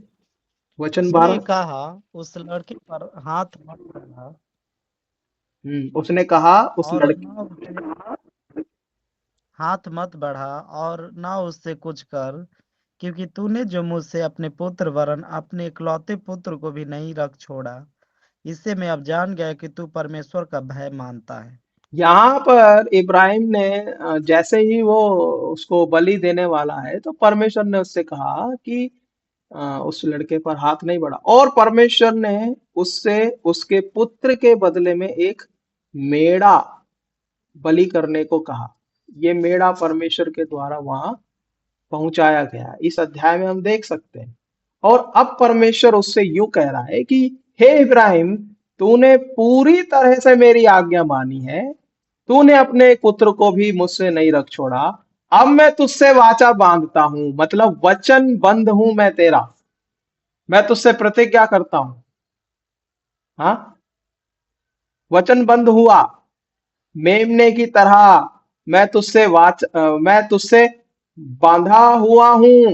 वचन उसने 12। कहा, उस लड़के पर हाथ मत बढ़ा उसने कहा उस और लड़के न उससे हाथ मत बढ़ा और न उससे कुछ कर, क्योंकि तूने जो मुझसे अपने पुत्र वरन अपने इकलौते पुत्र को भी नहीं रख छोड़ा। इससे मैं अब जान गया कि तू परमेश्वर का भय मानता है। यहाँ पर इब्राहिम ने जैसे ही वो उसको बलि देने वाला है तो परमेश्वर ने उससे कहा कि उस लड़के पर हाथ नहीं बढ़ा, और परमेश्वर ने उससे उसके पुत्र के बदले में एक मेढ़ा बलि करने को कहा। ये मेढ़ा परमेश्वर के द्वारा वहां पहुंचाया गया है। इस अध्याय में हम देख सकते हैं। और अब परमेश्वर उससे यूं कह रहा है कि हे इब्राहिम, तूने पूरी तरह से मेरी आज्ञा मानी है, तूने अपने एक पुत्र को भी मुझसे नहीं रख छोड़ा। अब मैं तुझसे वाचा बांधता हूं, मतलब वचन बंध हूं मैं तेरा। मैं तुझसे प्रतिज्ञा करता हूं। हाँ, वचन बंध हुआ मेमने की तरह। मैं तुझसे बांधा हुआ हूं,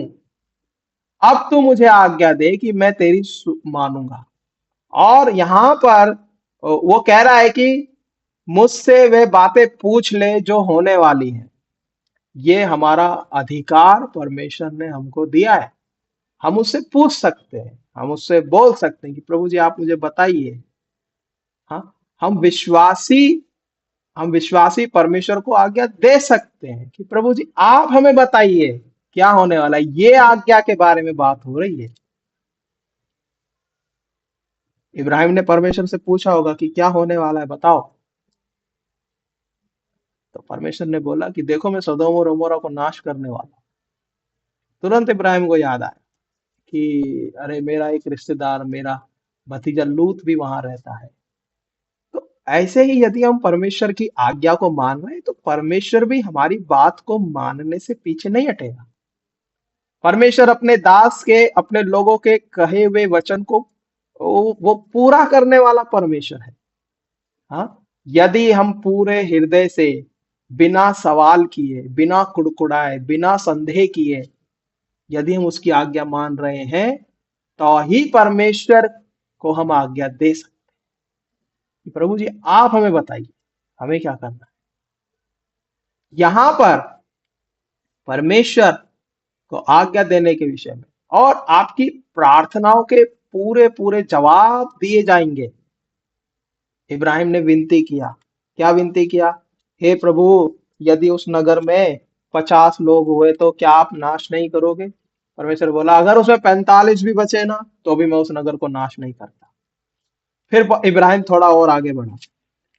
अब तू मुझे आज्ञा दे कि मैं तेरी मानूंगा। और यहां पर वो कह रहा है कि मुझसे वे बातें पूछ ले जो होने वाली हैं। ये हमारा अधिकार परमेश्वर ने हमको दिया है। हम उससे पूछ सकते हैं, हम उससे बोल सकते हैं कि प्रभु जी आप मुझे बताइए। हाँ, हम विश्वासी हम विश्वासी परमेश्वर को आज्ञा दे सकते हैं कि प्रभु जी आप हमें बताइए क्या होने वाला है। ये आज्ञा के बारे में बात हो रही है। इब्राहिम ने परमेश्वर से पूछा होगा कि क्या होने वाला है बताओ। तो परमेश्वर ने बोला कि देखो मैं सदोम और अमोरा को नाश करने वाला हूं। तुरंत इब्राहिम को याद आया कि अरे मेरा एक रिश्तेदार, मेरा भतीजा लूत भी वहां रहता है। तो ऐसे ही यदि हम परमेश्वर की आज्ञा को मान रहे हैं तो परमेश्वर भी हमारी बात को मानने से पीछे नहीं हटेगा। परमेश्वर अपने दास के, अपने लोगों के कहे हुए वचन को वो पूरा करने वाला परमेश्वर है। हाँ, यदि हम पूरे हृदय से बिना सवाल किए, बिना कुड़कुड़ाए, बिना संदेह किए यदि हम उसकी आज्ञा मान रहे हैं तो ही परमेश्वर को हम आज्ञा दे सकते हैं कि प्रभु जी आप हमें बताइए हमें क्या करना है। यहां पर परमेश्वर को आज्ञा देने के विषय में और आपकी प्रार्थनाओं के पूरे पूरे जवाब दिए जाएंगे। इब्राहिम ने विनती किया, क्या विनती किया? हे प्रभु, यदि उस नगर में 50 लोग हुए तो क्या आप नाश नहीं करोगे? परमेश्वर बोला अगर उसमें 45 भी बचे ना तो भी मैं उस नगर को नाश नहीं करता। फिर इब्राहिम थोड़ा और आगे बढ़ा,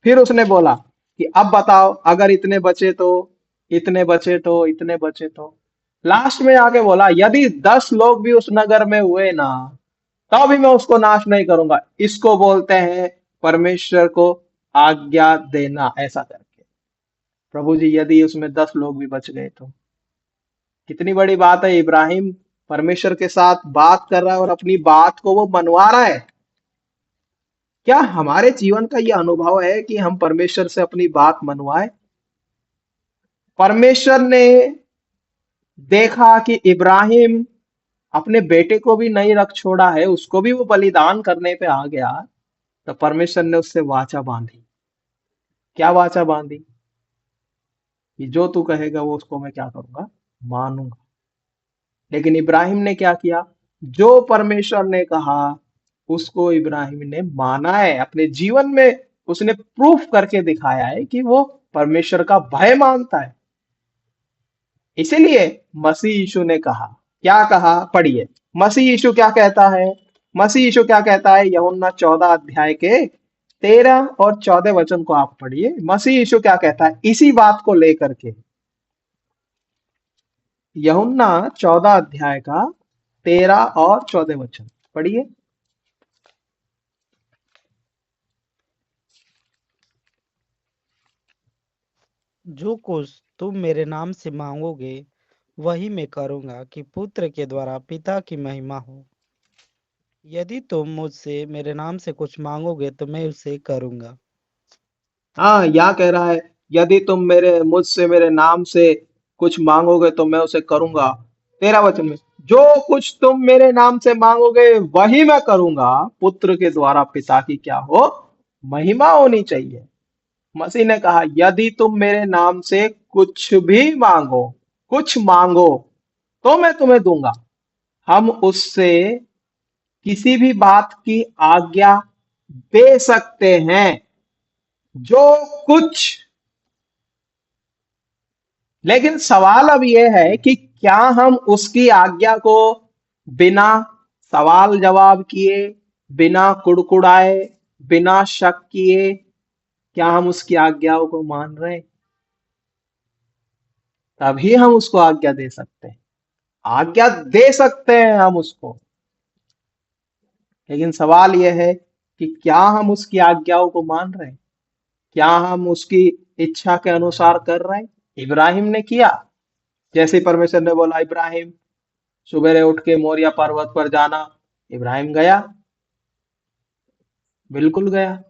फिर उसने बोला कि अब बताओ अगर इतने बचे तो, इतने बचे तो, इतने बचे तो। लास्ट में आके बोला यदि 10 लोग भी उस नगर में हुए ना तो भी मैं उसको नाश नहीं करूंगा। इसको बोलते हैं परमेश्वर को आज्ञा देना। ऐसा करके प्रभु जी यदि उसमें 10 लोग भी बच गए तो कितनी बड़ी बात है। इब्राहिम परमेश्वर के साथ बात कर रहा है और अपनी बात को वो मनवा रहा है। क्या हमारे जीवन का यह अनुभव है कि हम परमेश्वर से अपनी बात मनवाए? परमेश्वर ने देखा कि इब्राहिम अपने बेटे को भी नहीं रख छोड़ा है, उसको भी वो बलिदान करने पे आ गया, तो परमेश्वर ने उससे वाचा बांधी। क्या वाचा बांधी? कि जो तू कहेगा वो उसको मैं क्या करूंगा, मानूंगा। लेकिन इब्राहिम ने क्या किया? जो परमेश्वर ने कहा उसको इब्राहिम ने माना है। अपने जीवन में उसने प्रूफ करके दिखाया है कि वो परमेश्वर का भय मानता है। इसीलिए मसीह यीशु ने कहा, क्या कहा? पढ़िए मसीह यीशु क्या कहता है। मसीह यीशु क्या कहता है? यूहन्ना 14 अध्याय के 13 और 14 वचन को आप पढ़िए। मसीह यीशु क्या कहता है इसी बात को लेकर के? यूहन्ना 14 अध्याय का 13 और 14 वचन पढ़िए। जो कुछ तुम मेरे नाम से मांगोगे वही मैं करूंगा कि पुत्र के द्वारा पिता की महिमा हो। यदि तुम मुझसे मेरे नाम से कुछ मांगोगे तो मैं उसे करूंगा। हाँ, यहाँ कह रहा है यदि तुम मुझसे मेरे नाम से कुछ मांगोगे तो मैं उसे करूंगा। 13 वचन में जो कुछ तुम मेरे नाम से मांगोगे वही मैं करूंगा, पुत्र के द्वारा पिता की क्या हो, महिमा होनी चाहिए। मसीह ने कहा यदि तुम मेरे नाम से कुछ भी मांगो, कुछ मांगो तो मैं तुम्हें दूंगा। हम उससे किसी भी बात की आज्ञा दे सकते हैं, जो कुछ। लेकिन सवाल अब यह है कि क्या हम उसकी आज्ञा को बिना सवाल जवाब किए, बिना कुड़कुड़ाए, बिना शक किए, क्या हम उसकी आज्ञाओं को मान रहे हैं? तभी हम उसको आज्ञा दे सकते हैं। आज्ञा दे सकते हैं हम उसको, लेकिन सवाल यह है कि क्या हम उसकी आज्ञाओं को मान रहे हैं? क्या हम उसकी इच्छा के अनुसार कर रहे हैं? इब्राहिम ने किया जैसे परमेश्वर ने बोला इब्राहिम सुबेरे उठ के मोरिया पर्वत पर जाना। इब्राहिम गया, बिल्कुल गया,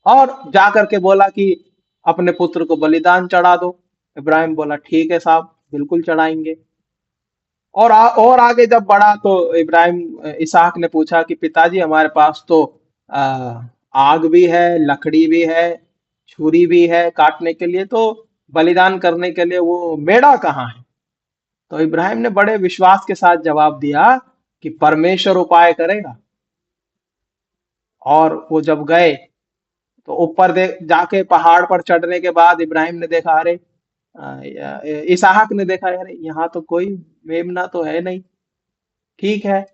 और जाकर के बोला कि अपने पुत्र को बलिदान चढ़ा दो। इब्राहिम बोला ठीक है साहब, बिल्कुल चढ़ाएंगे। और आगे जब बढ़ा तो इसहाक ने पूछा कि पिताजी हमारे पास तो आ, आग भी है, लकड़ी भी है, छुरी भी है काटने के लिए, तो बलिदान करने के लिए वो मेढ़ा कहाँ है? तो इब्राहिम ने बड़े विश्वास के साथ जवाब दिया कि परमेश्वर उपाय करेगा। और वो जब गए तो ऊपर दे जाके पहाड़ पर चढ़ने के बाद इब्राहिम ने देखा, अरे इसहाक ने देखा, अरे यहाँ तो कोई मेमना तो है नहीं। ठीक है,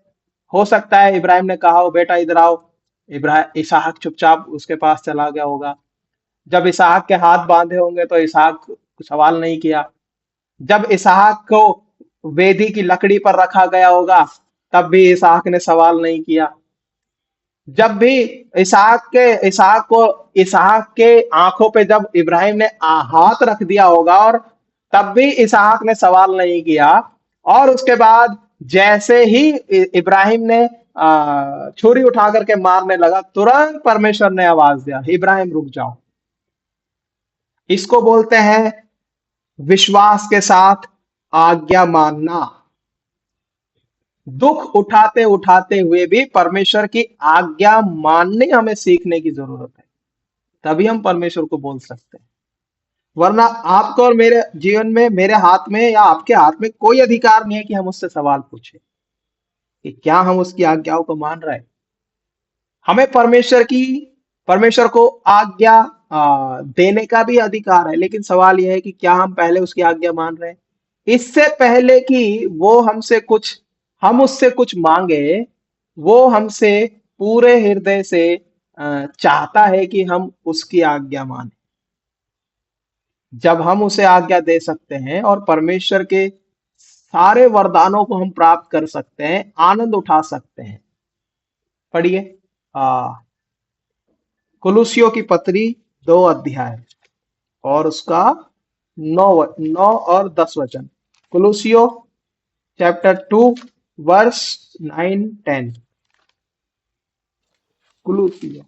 हो सकता है इब्राहिम ने कहा हो, बेटा इधर आओ। इब्राहिम इसहाक चुपचाप उसके पास चला गया होगा। जब इसहाक के हाथ बांधे होंगे तो इसहाक सवाल नहीं किया। जब इसहाक को वेदी की लकड़ी पर रखा गया होगा तब भी इसहाक ने सवाल नहीं किया। जब भी इसहाक के आंखों पे जब इब्राहिम ने हाथ रख दिया होगा, और तब भी इसहाक ने सवाल नहीं किया। और उसके बाद जैसे ही इब्राहिम ने छुरी उठा करके मारने लगा, तुरंत परमेश्वर ने आवाज दिया, इब्राहिम रुक जाओ। इसको बोलते हैं विश्वास के साथ आज्ञा मानना। दुख उठाते उठाते हुए भी परमेश्वर की आज्ञा मानने हमें सीखने की जरूरत है, तभी हम परमेश्वर को बोल सकते हैं। वरना आपको और मेरे जीवन में, मेरे हाथ में या आपके हाथ में कोई अधिकार नहीं है कि हम उससे सवाल पूछें कि क्या हम उसकी आज्ञाओं को मान रहे हैं। हमें परमेश्वर को आज्ञा देने का भी अधिकार है, लेकिन सवाल यह है कि क्या हम पहले उसकी आज्ञा मान रहे हैं। इससे पहले कि हम उससे कुछ मांगे, वो हमसे पूरे हृदय से चाहता है कि हम उसकी आज्ञा माने। जब हम उसे आज्ञा दे सकते हैं और परमेश्वर के सारे वरदानों को हम प्राप्त कर सकते हैं, आनंद उठा सकते हैं। पढ़िए कुलुसियों की पत्री 2 अध्याय और उसका 9 और 10 वचन। कुलुसियों चैप्टर 2 वर्स 9-10। कुलुसियों,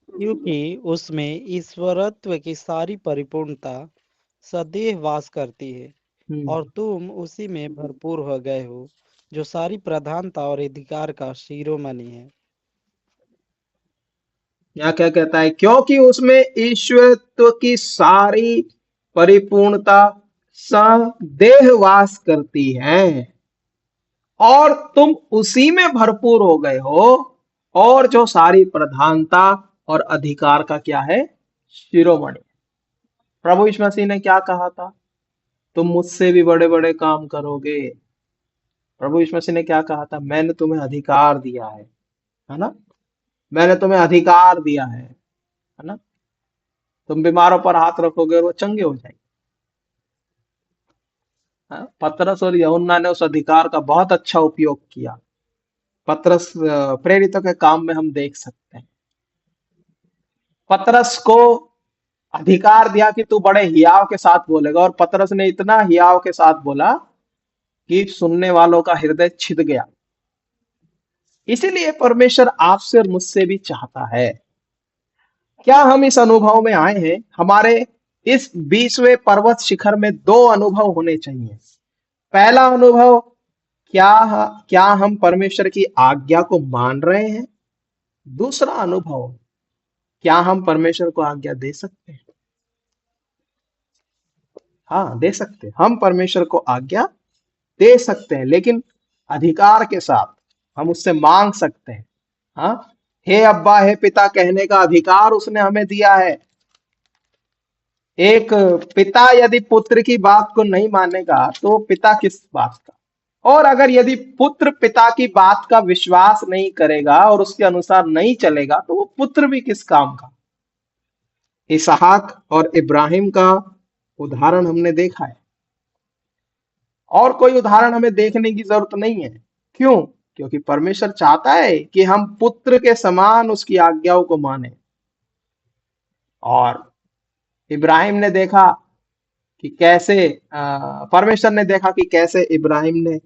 क्योंकि उसमें ईश्वरत्व की सारी परिपूर्णता सदैव वास करती है, और तुम उसी में भरपूर हो गए हो, जो सारी प्रधानता और अधिकार का शिरोमणि है। यहाँ क्या कहता है? क्योंकि उसमें ईश्वरत्व की सारी परिपूर्णता सदैव वास करती है, और तुम उसी में भरपूर हो गए हो, और जो सारी प्रधानता और अधिकार का क्या है? शिरोमणि। प्रभु यीशु मसीह ने क्या कहा था? तुम मुझसे भी बड़े बड़े काम करोगे। प्रभु यीशु मसीह ने क्या कहा था? मैंने तुम्हें अधिकार दिया है ना? मैंने तुम्हें अधिकार दिया है ना? तुम बीमारों पर हाथ रखोगे और वो चंगे हो जाएंगे। पतरस और यूहन्ना ने उस अधिकार का बहुत अच्छा उपयोग किया। पतरस प्रेरितों के काम में हम देख सकते हैं। पतरस को अधिकार दिया कि तू बड़े हियाव के साथ बोलेगा, और पतरस ने इतना हियाव के साथ बोला कि सुनने वालों का हृदय छिद गया। इसीलिए परमेश्वर आपसे और मुझसे भी चाहता है। क्या हम इस अनुभव में आए हैं? हमारे इस 20वें पर्वत शिखर में 2 अनुभव होने चाहिए। पहला अनुभव, क्या हम परमेश्वर की आज्ञा को मान रहे हैं? दूसरा अनुभव, क्या हम परमेश्वर को आज्ञा दे सकते हैं? हाँ, दे सकते हैं। हम परमेश्वर को आज्ञा दे सकते हैं, लेकिन अधिकार के साथ हम उससे मांग सकते हैं। हाँ, हे अब्बा, हे पिता कहने का अधिकार उसने हमें दिया है। एक पिता यदि पुत्र की बात को नहीं मानेगा तो पिता किस बात का? और अगर यदि पुत्र पिता की बात का विश्वास नहीं करेगा और उसके अनुसार नहीं चलेगा तो वो पुत्र भी किस काम का? इसहाक और इब्राहिम का उदाहरण हमने देखा है, और कोई उदाहरण हमें देखने की जरूरत नहीं है। क्यों? क्योंकि परमेश्वर चाहता है कि हम पुत्र के समान उसकी आज्ञाओं को माने। और इब्राहिम ने देखा कि कैसे परमेश्वर ने देखा कि कैसे इब्राहिम ने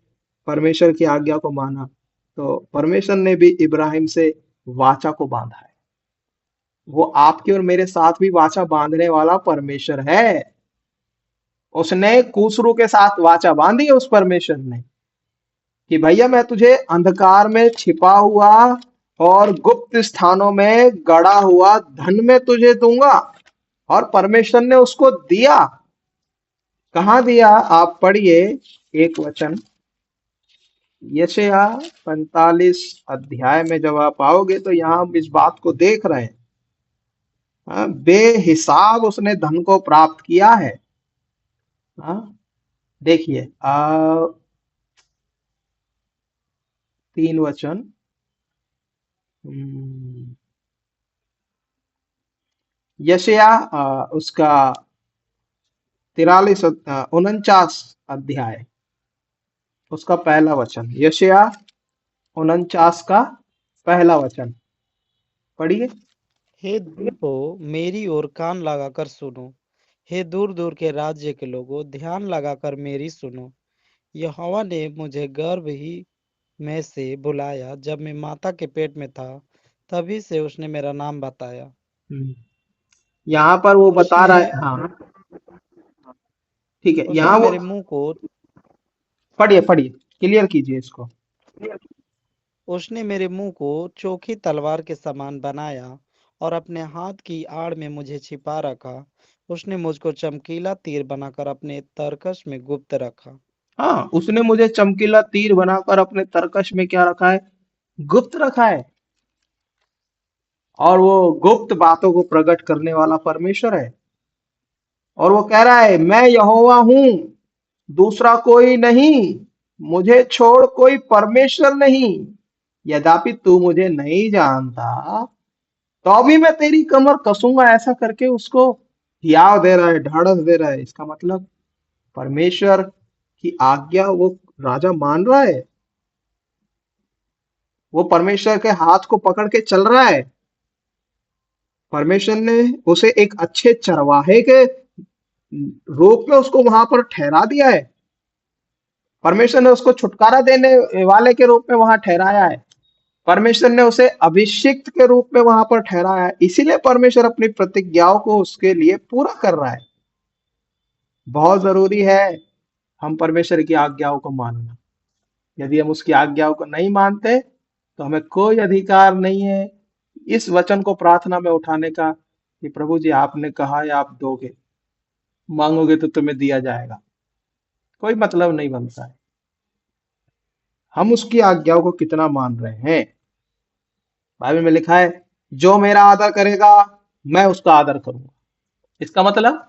परमेश्वर की आज्ञा को माना, तो परमेश्वर ने भी इब्राहिम से वाचा को बांधा है। वो आपके और मेरे साथ भी वाचा बांधने वाला परमेश्वर है। उसने कूसरू के साथ वाचा बांधी है उस परमेश्वर ने कि भैया मैं तुझे अंधकार में छिपा हुआ और गुप्त स्थानों में गड़ा हुआ धन में तुझे दूंगा। और परमेश्वर ने उसको दिया। कहाँ दिया? आप पढ़िए एक वचन, यशायाह 45 अध्याय में जब आप आओगे तो यहां हम इस बात को देख रहे हैं। बेहिसाब उसने धन को प्राप्त किया है। देखिए 3 वचन, यशायाह उसका 49 अध्याय उसका पहला वचन, यशायाह 49 का पहला वचन पढ़िए। हे दूतो मेरी ओर कान लगाकर सुनो, हे दूर दूर के राज्य के लोगों ध्यान लगाकर मेरी सुनो। यहोवा ने मुझे गर्भ ही में से बुलाया, जब मैं माता के पेट में था तभी से उसने मेरा नाम बताया। यहाँ पर वो बता रहा है। उसने हाँ ठीक है, उसने यहाँ वो मेरे मुंह को पढ़िए क्लियर कीजिए इसको। उसने मेरे मुंह को चोखी तलवार के समान बनाया और अपने हाथ की आड़ में मुझे छिपा रखा। उसने मुझको चमकीला तीर बनाकर अपने तरकश में गुप्त रखा। हाँ, उसने मुझे चमकीला तीर बनाकर अपने तरकश में क्या रखा है? गुप्त रखा है। और वो गुप्त बातों को प्रकट करने वाला परमेश्वर है। और वो कह रहा है मैं यहोवा हूं, दूसरा कोई नहीं, मुझे छोड़ कोई परमेश्वर नहीं। यद्यपि तू मुझे नहीं जानता तो भी मैं तेरी कमर कसूंगा। ऐसा करके उसको हियाव दे रहा है, ढाढ़स दे रहा है। इसका मतलब परमेश्वर की आज्ञा वो राजा मान रहा है। वो परमेश्वर के हाथ को पकड़ के चल रहा है। परमेश्वर ने उसे एक अच्छे चरवाहे के रूप में उसको वहां पर ठहरा दिया है। परमेश्वर ने उसको छुटकारा देने वाले के रूप में वहां ठहराया है। परमेश्वर ने उसे अभिषिक्त के रूप में वहां पर ठहराया है। इसीलिए परमेश्वर अपनी प्रतिज्ञाओं को उसके लिए पूरा कर रहा है। बहुत जरूरी है हम परमेश्वर की आज्ञाओं को मानना। यदि हम उसकी आज्ञाओं को नहीं मानते तो हमें कोई अधिकार नहीं है इस वचन को प्रार्थना में उठाने का कि प्रभु जी आपने कहा है आप दोगे, मांगोगे तो तुम्हें दिया जाएगा। कोई मतलब नहीं बनता है। हम उसकी आज्ञाओं को कितना मान रहे हैं। बाइबल में लिखा है जो मेरा आदर करेगा मैं उसका आदर करूंगा। इसका मतलब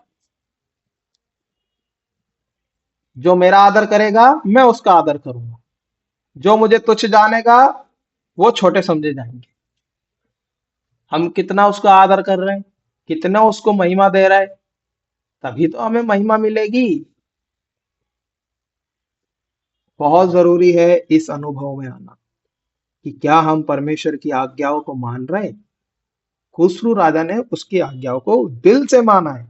जो मेरा आदर करेगा मैं उसका आदर करूंगा। जो मुझे तुच्छ जानेगा वो छोटे समझे जाएंगे। हम कितना उसका आदर कर रहे हैं, कितना उसको महिमा दे रहे हैं, तभी तो हमें महिमा मिलेगी। बहुत जरूरी है इस अनुभव में आना कि क्या हम परमेश्वर की आज्ञाओं को मान रहे हैं। खुसरू राजा ने उसकी आज्ञाओं को दिल से माना है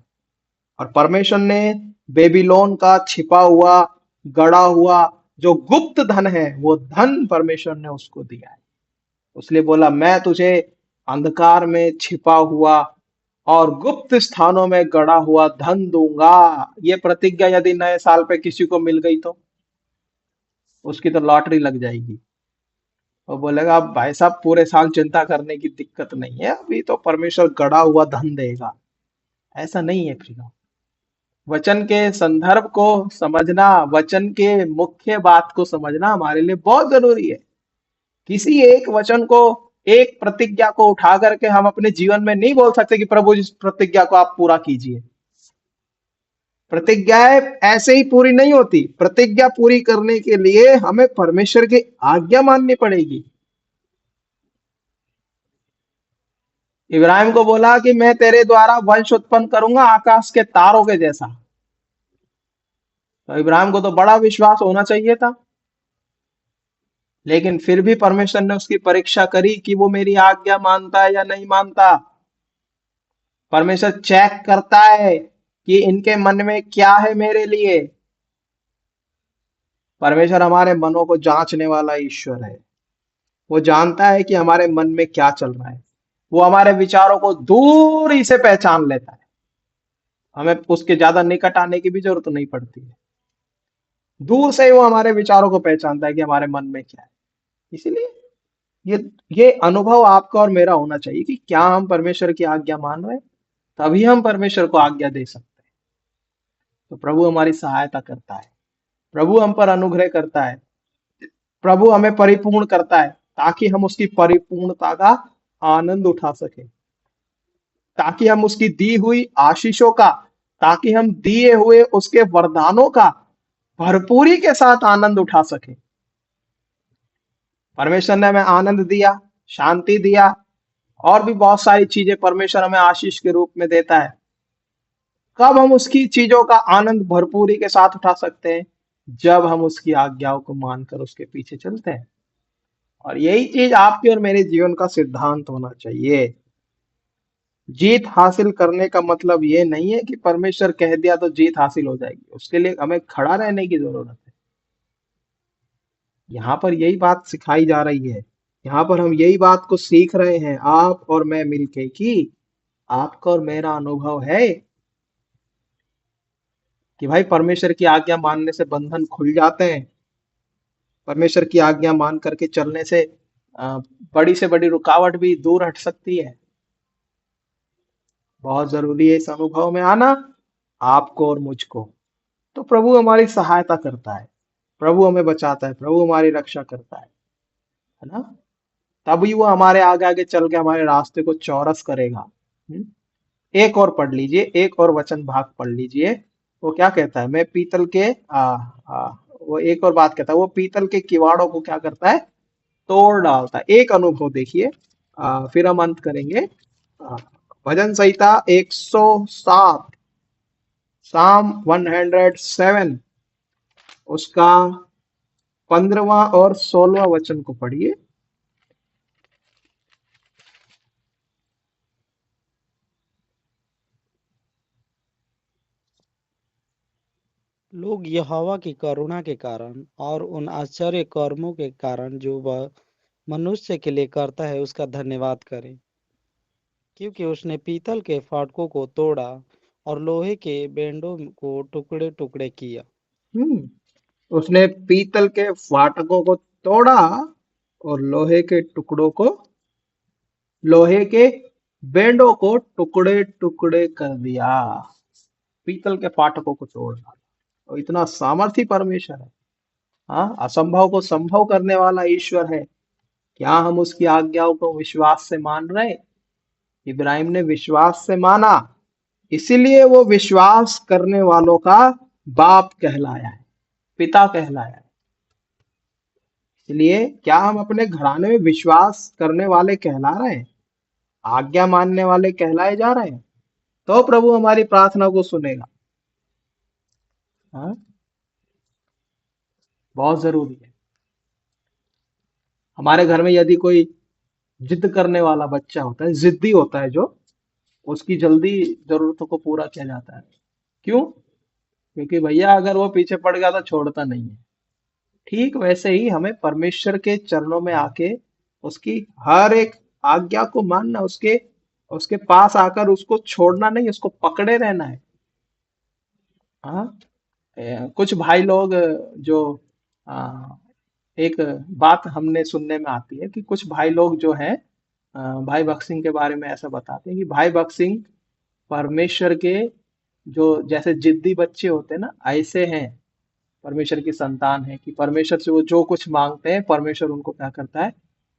और परमेश्वर ने बेबीलोन का छिपा हुआ गड़ा हुआ जो गुप्त धन है वो धन परमेश्वर ने उसको दिया है। उसने बोला मैं तुझे अंधकार में छिपा हुआ और गुप्त स्थानों में गड़ा हुआ धन दूंगा। ये प्रतिज्ञा यदि नए साल पे किसी को मिल गई तो उसकी तो लॉटरी लग जाएगी। और बोलेगा अब भाई साहब पूरे साल चिंता करने की दिक्कत नहीं है, अभी तो परमेश्वर गड़ा हुआ धन देगा। ऐसा नहीं है प्रियो। वचन के संदर्भ को समझना, वचन के मुख्य बात को समझना हमारे लिए बहुत जरूरी है। किसी एक वचन को, एक प्रतिज्ञा को उठा करके हम अपने जीवन में नहीं बोल सकते कि प्रभु इस प्रतिज्ञा को आप पूरा कीजिए। प्रतिज्ञाएं ऐसे ही पूरी नहीं होती। प्रतिज्ञा पूरी करने के लिए हमें परमेश्वर की आज्ञा माननी पड़ेगी। इब्राहिम को बोला कि मैं तेरे द्वारा वंश उत्पन्न करूंगा आकाश के तारों के जैसा। तो इब्राहिम को तो बड़ा विश्वास होना चाहिए था, लेकिन फिर भी परमेश्वर ने उसकी परीक्षा करी कि वो मेरी आज्ञा मानता है या नहीं मानता। परमेश्वर चेक करता है कि इनके मन में क्या है मेरे लिए। परमेश्वर हमारे मनों को जांचने वाला ईश्वर है। वो जानता है कि हमारे मन में क्या चल रहा है। वो हमारे विचारों को दूर ही से पहचान लेता है। हमें उसके ज्यादा निकट आने की भी जरूरत नहीं पड़ती है। दूर से ही वो हमारे विचारों को पहचानता है कि हमारे मन में क्या है। इसीलिए ये ये अनुभव आपका और मेरा होना चाहिए कि क्या हम परमेश्वर की आज्ञा मान रहे हैं, तभी हम परमेश्वर को आज्ञा दे सकते हैं। तो प्रभु हमारी सहायता करता है, प्रभु हम पर अनुग्रह करता है, प्रभु हमें परिपूर्ण करता है ताकि हम उसकी परिपूर्णता का आनंद उठा सके, ताकि हम उसकी दी हुई आशीषों का, ताकि हम दिए हुए उसके वरदानों का भरपूरी के साथ आनंद उठा सके। परमेश्वर ने हमें आनंद दिया, शांति दिया, और भी बहुत सारी चीजें परमेश्वर हमें आशीष के रूप में देता है। कब हम उसकी चीजों का आनंद भरपूरी के साथ उठा सकते हैं? जब हम उसकी आज्ञाओं को मानकर उसके पीछे चलते हैं। और यही चीज आपके और मेरे जीवन का सिद्धांत होना चाहिए। जीत हासिल करने का मतलब ये नहीं है कि परमेश्वर कह दिया तो जीत हासिल हो जाएगी, उसके लिए हमें खड़ा रहने की जरूरत है। यहाँ पर यही बात सिखाई जा रही है, यहाँ पर हम यही बात को सीख रहे हैं आप और मैं मिलके कि आपका और मेरा अनुभव है कि भाई परमेश्वर की आज्ञा मानने से बंधन खुल जाते हैं। परमेश्वर की आज्ञा मान करके चलने से अ, बड़ी से बड़ी रुकावट भी दूर हट सकती है। बहुत जरूरी है इस अनुभव में आना, आपको और मुझको। तो प्रभु हमारी सहायता करता है, प्रभु हमें बचाता है, प्रभु हमारी रक्षा करता है ना। तभी वो हमारे आगे आगे चल के हमारे रास्ते को चौरस करेगा। एक और पढ़ लीजिए, एक और वचन भाग पढ़ लीजिए। वो क्या कहता है? मैं पीतल के वो एक और बात कहता है, वो पीतल के किवाड़ों को क्या करता है? तोड़ डालता है। एक अनुभव देखिए, फिर हम अंत करेंगे। भजन संहिता 107, साम 107, उसका 15वां और 16वां वचन को पढ़िए। लोग यहोवा की करुणा के कारण और उन आश्चर्य कर्मों के कारण जो वह मनुष्य के लिए करता है उसका धन्यवाद करें, क्योंकि उसने पीतल के फाटकों को तोड़ा और लोहे के बेंडों को टुकड़े टुकड़े किया। उसने पीतल के फाटकों को तोड़ा और लोहे के टुकड़ों को, लोहे के बेंडों को टुकड़े टुकड़े कर दिया। पीतल के फाटकों को तोड़ डाला। और इतना सामर्थी परमेश्वर है। हाँ, असंभव को संभव करने वाला ईश्वर है। क्या हम उसकी आज्ञाओं को विश्वास से मान रहे? इब्राहिम ने विश्वास से माना, इसीलिए वो विश्वास करने वालों का बाप कहलाया है, पिता कहलाया है। इसलिए क्या हम अपने घराने में विश्वास करने वाले कहला रहे हैं, आज्ञा मानने वाले कहलाए जा रहे हैं? तो प्रभु हमारी प्रार्थना को सुनेगा। हाँ, बहुत जरूरी है। हमारे घर में यदि कोई जिद करने वाला बच्चा होता है, जिद्दी होता है जो, उसकी जल्दी जरूरतों को पूरा किया जाता है। क्यों? क्योंकि भैया अगर वो पीछे पड़ गया तो छोड़ता नहीं है। ठीक वैसे ही हमें परमेश्वर के चरणों में आके उसकी हर एक आज्ञा को मानना, उसके उसके पास आकर उसको छोड़ना नहीं, उसको पकड़े रहना है। हाँ, कुछ भाई लोग जो आ, एक बात हमने सुनने में आती है कि कुछ भाई लोग जो है, भाई भक्त सिंह के बारे में ऐसा बताते हैं कि भाई भक्त सिंह परमेश्वर के जो जैसे जिद्दी बच्चे होते हैं ना, ऐसे हैं। परमेश्वर की संतान है कि परमेश्वर से वो जो कुछ मांगते हैं परमेश्वर उनको क्या करता है?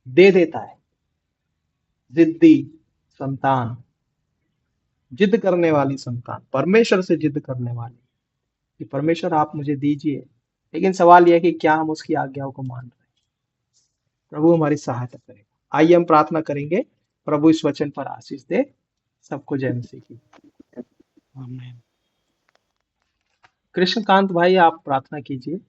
दे देता है। जिद्दी संतान, जिद करने वाली संतान, परमेश्वर से जिद करने वाली कि परमेश्वर आप मुझे दीजिए। लेकिन सवाल यह है कि क्या हम उसकी आज्ञाओं को मान रहे हैं? प्रभु हमारी सहायता करेगा। आइए हम प्रार्थना करेंगे, प्रभु इस वचन पर आशीष दे। सबको जय मसीह की। आमीन। कृष्णकांत भाई, आप प्रार्थना कीजिए।